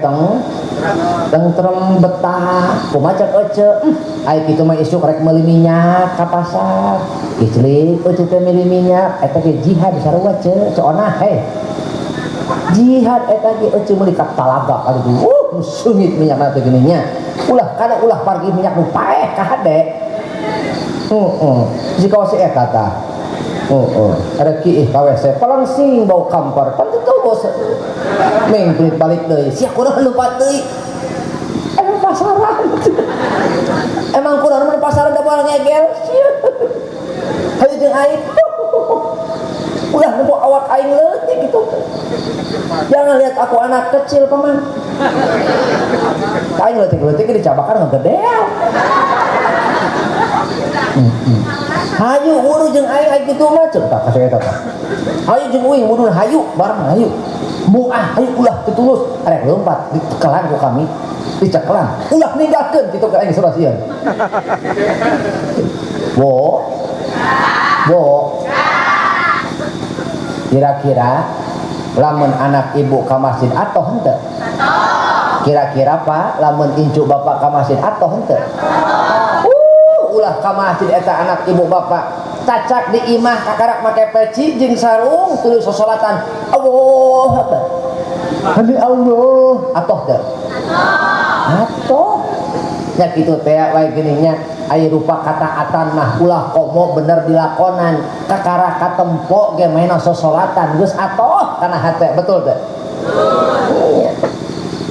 tentrem betah. Kumaha cek ece ai kitu mah isuk rek meuli minyak ka pasar iclik ece teh meuli minyak eta ge jihad sarua ce onah jihad eta ge ece meuli ka talaga aduh sungit minyakna teh geuning nya ulah pargi minyak nu paeh ka hade jika si eta tah ada kiih ka WC palangsing bau kampar pan teu bos meng balik deui sia kurang lupa deui emang pasaran emang kurang mun pasaran da moal ngegel hayu jeung aing ulah nempo awak aing leutik gitu. Jangan lihat aku anak kecil paman. Aing leutik-leutik dicabakan ngegedean. Hayu wuru jeung aing kitu mah ceuk tak kasih eta tah. Hayu jeung uing wuru hayu bareng hayu. Muah hayu ulah tutulus arek lompat ditekelan ku kami. Dicekelan. Ulah ninggalkeun kitu ka aing surasieun. Bo. Kira-kira lamun anak ibu ka masjid atoh henteu? Kira-kira Pak lamun incu bapak ka masjid atoh henteu? Ulah ka masjid eta anak ibu bapak cacak di imah kakarak make peci jeung sarung tuluy sosolatan Allah Akbar. Hadi Allah atoh teu? Atoh. Nya kitu teh wae geuning nya aya rupa kataatan mah ulah komo bener dilakonan kakara katempo ge maena sosolatan geus atoh kana hate betul teh.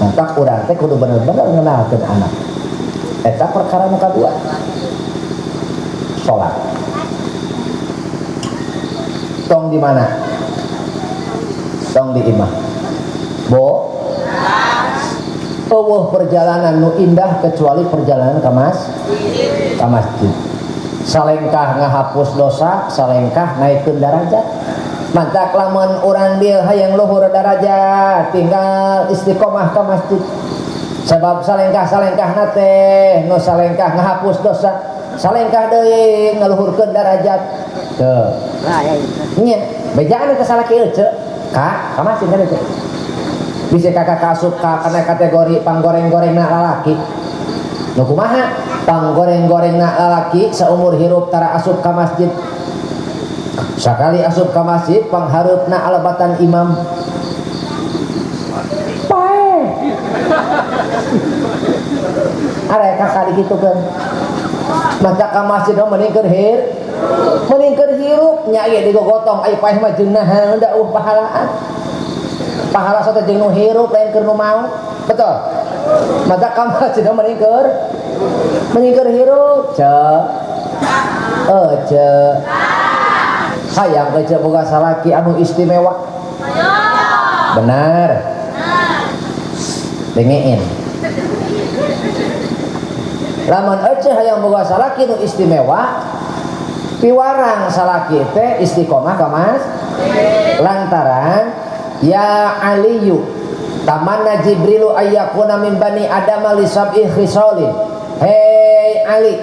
Nah tak urang teh kudu bener-bener ngenalkeun anak eta perkara nu kadua salat tong di mana tong di imah bo perjalanan nu indah kecuali perjalanan ke masjid. Salengkah ngahapus dosa, salengkah naikkeun darajat. Mantak lamun urang dia hayang luhur darajat tinggal istiqomah ke masjid. Sebab salengkah nate nu salengkah ngahapus dosa, salengkah deui ngaluhurkeun darajat. Teu. Nya, bejaan ke salaki euceuk ka masjid teh teh. Bisa kakak kasup kana kategori panggoreng-gorengna lalaki. Nu kumaha? Panggoreng-gorengna lalaki saumur hirup tara asup ka masjid. Sakali asup ka masjid panghareupna alabatan imam. Pae. Are kakak digitukeun. Maca ka masjid mending keur hirup nya ieu digogotong ai paeh mah jeung naha da pahalaan. Pahala satu jeung nu hirup lain keur nu mau. Betul. Mata ka masjid mending keur hirup. Hayang ke boga salaki anu istimewa. Benar. Dengein. Lamun hayang boga salaki nu istimewa, piwarang salaki teh istiqomah ka mas. Lantaran ya Aliyu tamanna Jibrilu ayyakuna min bani Adam li sab'i khisalin. Hei Ali,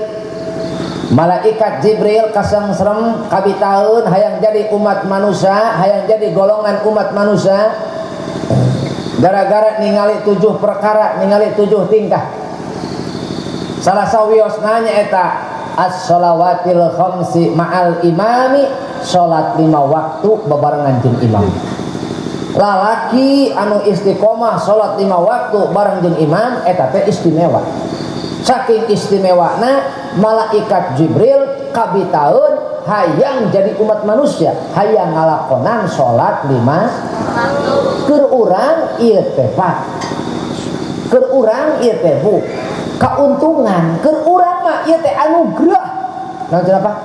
malaikat Jibril kasengsrem kabitaeun hayang jadi umat manusia, hayang jadi golongan umat manusia gara-gara ningali 7 perkara, ningali 7 tingkah. Salah sawiosna nyaeta as-shalawatil khamsi ma'al imami, salat 5 waktu bebarengan jeung imam. Lalaki anu istiqomah salat 5 waktu bareng jeung imam eta teh istimewa. Saking istimewana malaikat Jibril kabitaeun hayang jadi umat manusia, hayang ngalakonan salat 5 waktu. Keur urang ieu teh Pak. Keur urang ieu teh Bu. Kauntungan keur urang mah ieu teh anugerah. Naon cenah Pak?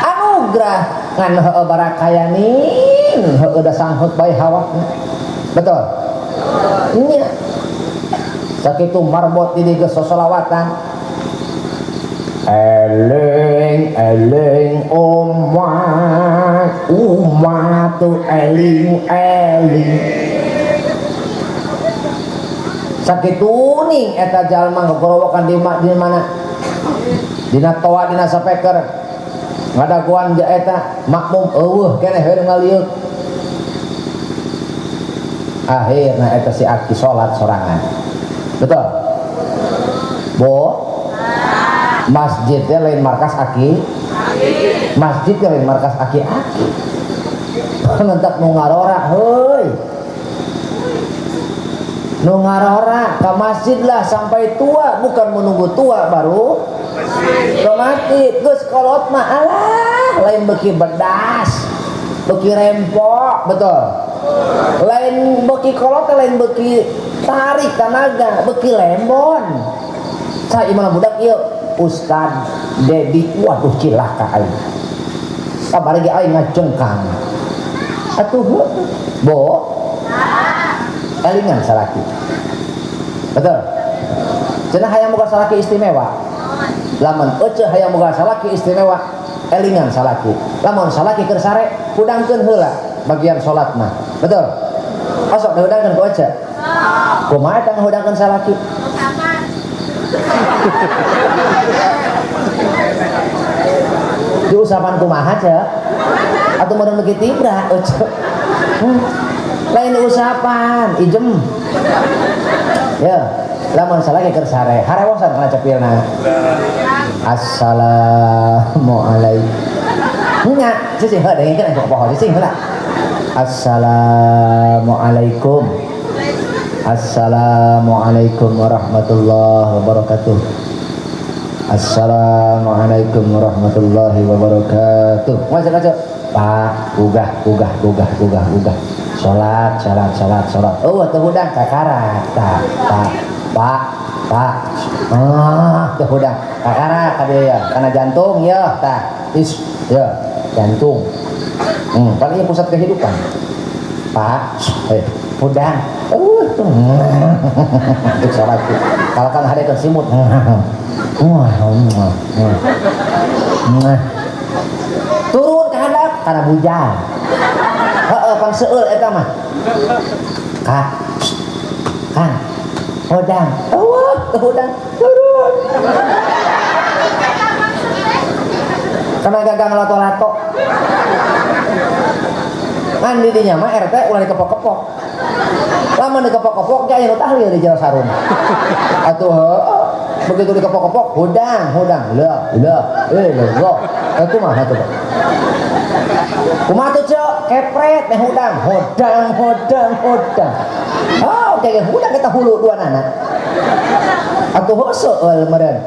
Anugerah ngan heueuh barakayanin, heueuh da sanghut bae hawakna. Betul? Nya. Sakitu marbot di dieu solawatan. Eling umat tu eling. Sakitu ning eta jalma ngagorowokan di mana? Dina toa dina sapeker. Ngadaguan ja eta makmum eueuh keneh heureung ngaliuk. Akhirna eta si aki salat sorangan. Betul? Bo? Masjid teh lain markas aki. Masjid teh lain markas aki-aki. Mentak nu ngarora heuy. Nu ngarora ka masjid lah sampai tua, bukan menunggu tua baru ke masjid. Geus kolot mah alah lain beuki bedas, beuki rempok, betul. Lain beuki kolot lain beuki tarik tanaga, beuki lembon. Sa imana budak ieu Ustad Dedi, waduh cilaka aing. Kabargi aing ngajengkang. Atuh Bo. Elingan salaki. Betul. Cenah hayang boga salaki istimewa. Lamun eueuh hayang boga salaki istimewa, elingan salaki. Lamun salaki keur sare, hudangkeun heula bagian salat mah. Betul. Osok dihudangkeun ku eueuh. Kumaha eta ngahudangkeun salaki? Diusapan kumaha cek? Atuh meureun beuki tibra eueuh. Lain usapan ijem ya lamun salaki keur sare harewosan kana cepilna assalamualaikum nya cicing heuh dengkeun atuh poho cicing heula assalamualaikum warahmatullahi wabarakatuh. Assalamualaikum warahmatullahi wabarakatuh. Masuk Pak gugah Salat. Oh, teu hudang kakarat. Pak. Teu hudang kakarat ka dieu ya, kana jantung ya, tah. Ya, jantung. Kan ieu pusat kehidupan. Pak, hudang itu salat kalau kan ada simut turun ke handap karena bujang pang seueur eta mah kan hudang hudang turun karena gagang lato-lato kan didinya mah RT ulah dikepok-kepok lama dikepok-kepok dia anu tahlil di Jawa Sarun atuh begitu dikepok-kepok hudang lah itu mah atuh kumaha tuh cok kepret meh hudang oke hudang kita hulu dua anak atuh seueur meureun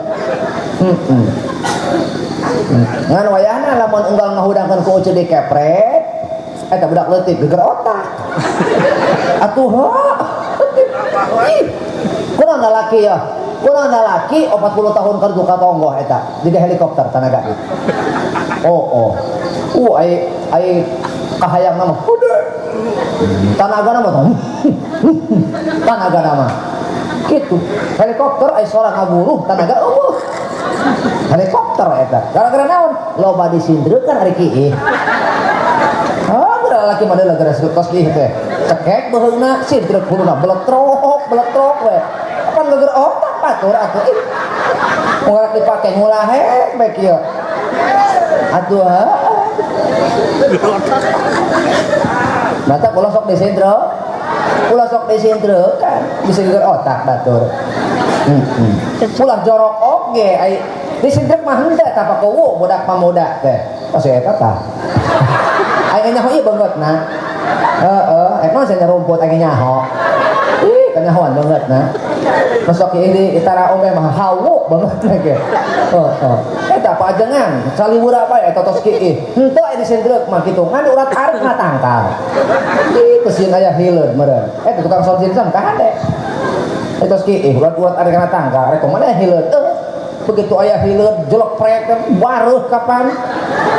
ngan wayahna lamun unggal ngahudangkeun ku uceul di kepret eta budak leutik geger otak atuh kunaon lalaki ya kunaon lalaki 40 tahun kerja ka tonggoh eta jadi helikopter tanaga ai kahayang nama tanaga nama tanaga nama gitu helikopter ai sorak ngaburuh tanaga helikopter eta gara-gara naon loba disindreukeun ari kieu laki mah adalah gara kos ieu teh cekek beheungna sindreuk huluna beletrok we pan geger otak batur atuh unggal dipake ngulahe bae kieu atuh mata kula sok disindreuk kan bisa geger otak batur ulah jorok oge ai disindreuk mah henteu tapi kowo budak pamuda teh pasti eta tah ai nyaho ieu beungeutna eta nya rumput ai nyaho kan nyahoan beungeutna masuk ieu di itara oge mah hawu banget ge eta pajengan saliwura bae eta tos kieu henteu ai disindreuk mah kitu ngan urat arep ngatangkal kitu sieun aya hileud meureun eta tukang sonsin sam ka hade eta tos kieu urat arep ngatangkal rek mana hileud begitu aya hileud jelek prek waruh kapan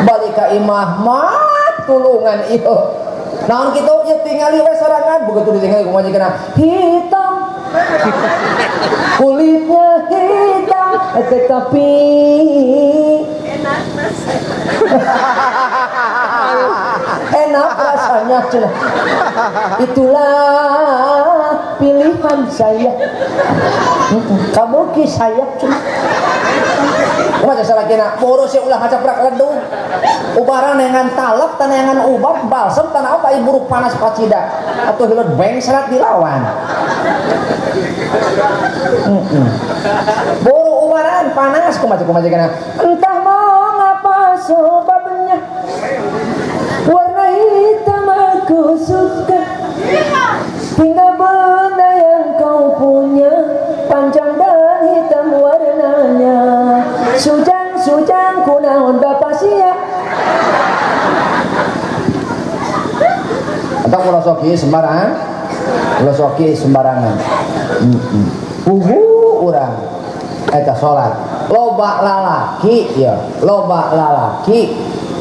balik ka imah mah tulungan ieu naon kitu ieu tingali we sorangan begitu ditinggali ku majikanna hitam kulitnya hitam tetapi enak rasanya cenah itulah pilihan saya kamu ki saya cenah kumaha salakina boros ulah ngacaprak ledung ubaran dengan talak tanangan ubab balsem tanah apa buruk panas pacida atau hileud bengserat dilawan buru ubaran panas kumaha kana entah mau ngapa sebabnya warna hitam aku suka hingga benda yang kau punya panjang dan hitam warnanya sujang kunaon bapak sia atau filosofi sembarangan urang eta salat loba lalaki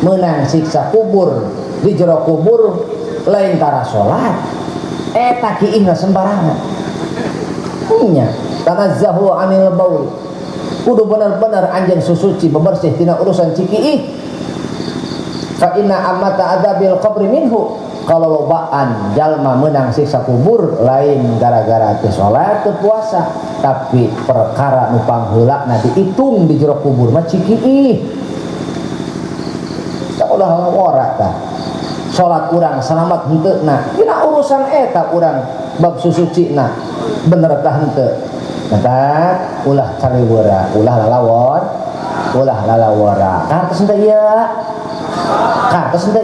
menang siksa kubur di jero kubur lain tara salat eta kieu sembarangan nya tanazzahu anil baul kudu benar-benar anjeun susuci bebersih tina urusan cikiih fa inna amata adabil qabri minhu kalau lobaan jalma menang siksa kubur lain gara-gara teu salat teu puasa tapi perkara nu pangheulana diitung di jero kubur mah cikiih tak ulah wara tah salat urang salamat henteuna dina urusan eta urang bab susucina bener tah henteu mata ulah cariwara ulah lalawara kartos henteu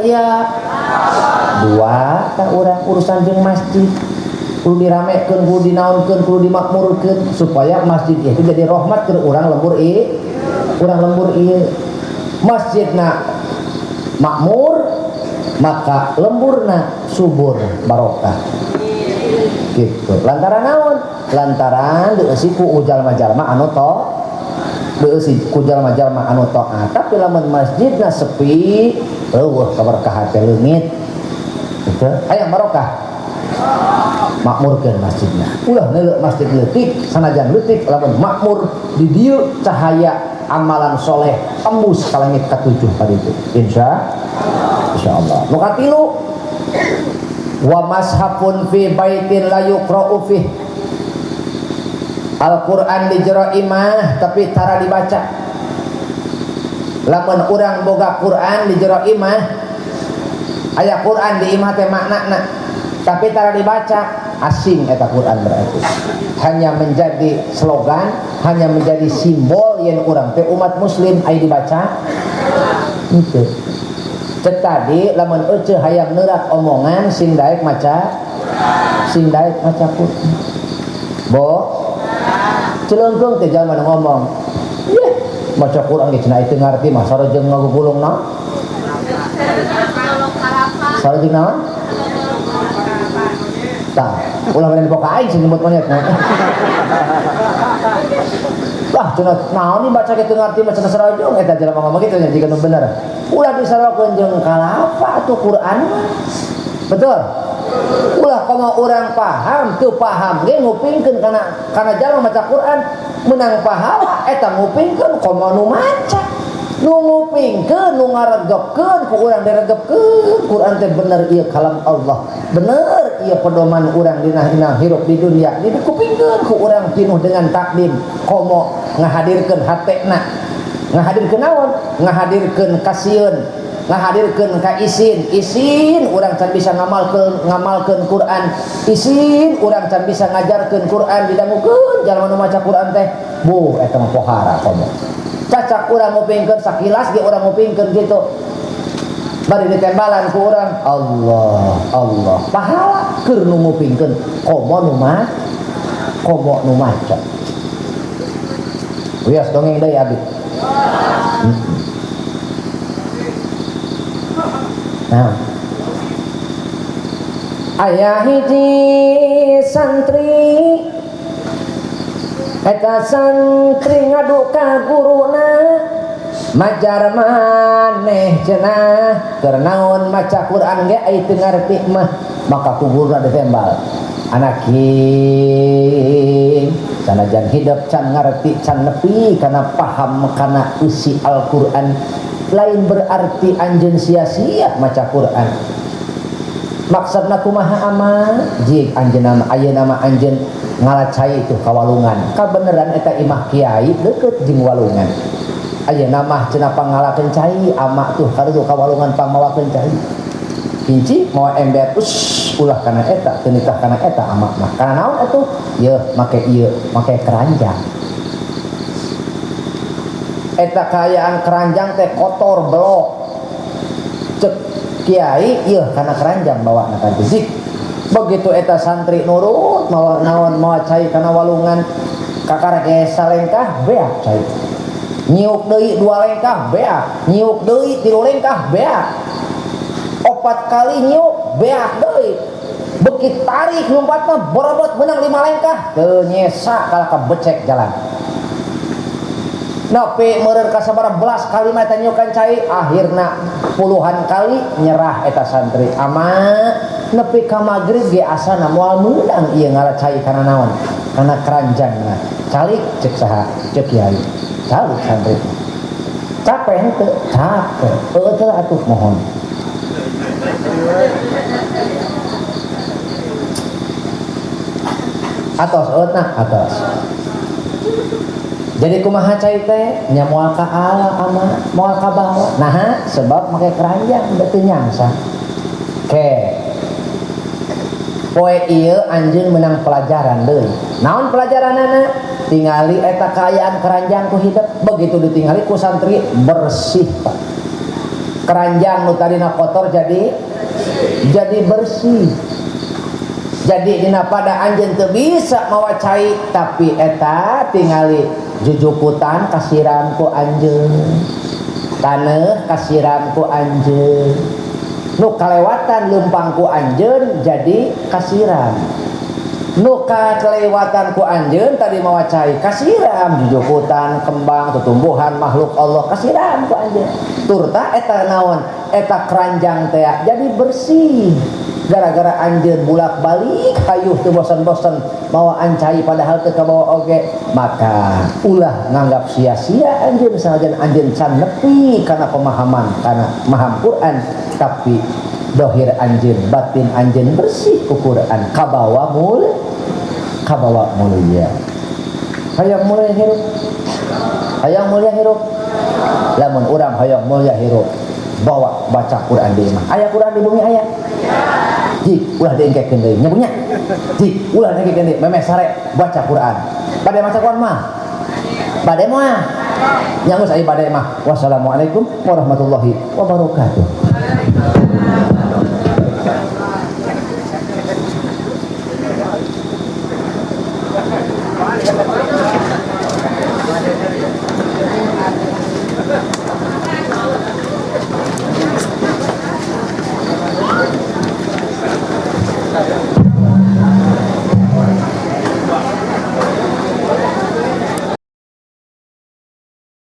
ieu dua tak urang urusan jeung masjid kudu diramekeun kudu dinaonkeun kudu dimakmurkeun supaya masjid itu jadi rahmat ke urang lembur ieu masjidna makmur maka lemburna subur barokah gitu lantaran naon lantaran deusi ku jalma-jalma anu taat tapi lamun masjidna sepi eueuh kaberkahan teh leungit gitu aya barokah makmurkeun masjidna. Ulah neuleuh masjid leutik sanajan leutik lamun makmur di dieu cahaya amalan soleh tembus ka langit katujuh tadi itu insyaallah. Nu katilu wa mashafun fi baitin la yuqra'u fih. Al-Qur'an di jero imah tapi tara dibaca. Lamun urang boga Qur'an di jero imah, aya Qur'an di imah teh maknana tapi tara dibaca, asing eta Qur'an berarti. Hanya menjadi slogan, hanya menjadi simbol yen urang teh umat muslim aya dibaca. Itu. Cek tadi lamun eueuh hayang neurak omongan sing daek maca Qur'an. Bo Celengkeung teh zaman ngomong, "Yeh, maca Qur'an ge cenah teu ngarti mah sarojeng ngagugulungna." Sarojeng naon? Tah, ulah beren poka aing sing nyebut monyet. Lah, cenah naon nih baca kitu ngarti maca sarojeng eta jelema ngomong kitu nya jika nu bener. Ulah disarokeun jeung kalapa atuh Qur'an. Betul? Ulah komo orang paham teu paham ge ngupingkeun kana jalma maca Quran menang pahala eta ngupingkeun komo nu maca nu ngupingkeun nu ngaregepkeun ku urang diregepkeun Quran teh bener ieu kalam Allah bener ieu pedoman urang dina hirup di dunia ini kupingkeun ku urang pinuh dengan takdim komo ngahadirkeun hatena ngahadirkeun naon ngahadirkeun kasieun ngahadirkeun ka isin urang can bisa ngamalkeun Quran isin urang can bisa ngajarkeun Quran didangukeun jalma nu maca Quran teh buh eta mah pohara komo cacak urang ngupingkeun sakilas ge urang ngupingkeun kitu bari ditembalan ku urang Allah pahala keur nu ngupingkeun komo nu maca wios dongeng deui abdi. Nah, aya hiji santri eta santri ngadu ka guruna majar maneh cenah keur naon maca Quran ge ai teu ngarti mah maka ku guruna ditembal anaking sanajan hidup can ngarti can nepi kana paham kana isi Al-Qur'an lain berarti anjeun sia-sia maca Quran maksudna kumaha amal jik anjeunna ayeuna mah anjeun ngalacai itu ka walungan kabeneran eta imah kiai deukeut jeung walungan ayeuna mah cenah pangalakeun cai ama tuh karudu ka walungan pangmawakeun cai hiji moal ember ulah kana eta teu nikah kana eta ama mah kana naon atuh yeuh make ieu make keranjang eta kaayaan keranjang teh kotor belok cek kiai ieu kana keranjang bawa na ka zik begitu eta santri nurut mawa naon moal cai kana walungan kakarek salengkah beak cai nyiuk deui 2 lengkah beak nyiuk deui 3 lengkah beak 4 kali nyiuk beak deui beki tarik lompat mah borobot menang 5 lengkah teu nyesa kala kabecek jalan nepi meureun ka sabaraha belas kali mah eta nyukan cai akhirna puluhan kali nyerah eta santri ama nepi ka magrib ge asana moal meunang ieu ngalacai kana naon kana keranjangna calik cek saha cek kiai calik santri capek henteu capek teu atuh mohon atos atos jadi kumaha cai teh nya moal ka ala ama moal ka bawah nah sebab make keranjang teu nyangsa ke poe ieu anjeun menang pelajaran deui naon pelajaranana tingali eta kaayaan keranjang ku hidup begitu ditingali ku santri bersih Pak keranjang nu tadina kotor jadi bersih jadi dina pada anjeun teu bisa mawa cai tapi eta tingali jujukutan kasiram ku anjeun taneuh kasiram ku anjeun nu kalewatan leumpang ku anjeun jadi kasiram nu kalewatan ku anjeun tadi mawa cai kasiram jujukutan kembang tumbuhan makhluk Allah kasiram ku anjeun turta eta naon eta keranjang teh jadi bersih gara-gara anjeun bulak-balik hayuh teu bosan-bosan mawa ancai padahal teu kabawa oge, maka ulah nganggap sia-sia anjeun sanajan anjeun can nepi kana pemahaman kana maham Quran, tapi dohir anjeun batin anjeun bersih ku Quran kabawa mulia. Hayang mulia hirup, hayang mulia hirup, lamun urang hayang mulia hirup bawa baca Quran di imah. Aya Quran di bumi aya. Jik ulah diengkekeun deui nya punya. Jik ulah diengkekeun deui memeh sare baca Quran. Bade maca Quran mah. Bade mah. Nya geus aya bade mah. Wassalamualaikum warahmatullahi wabarakatuh.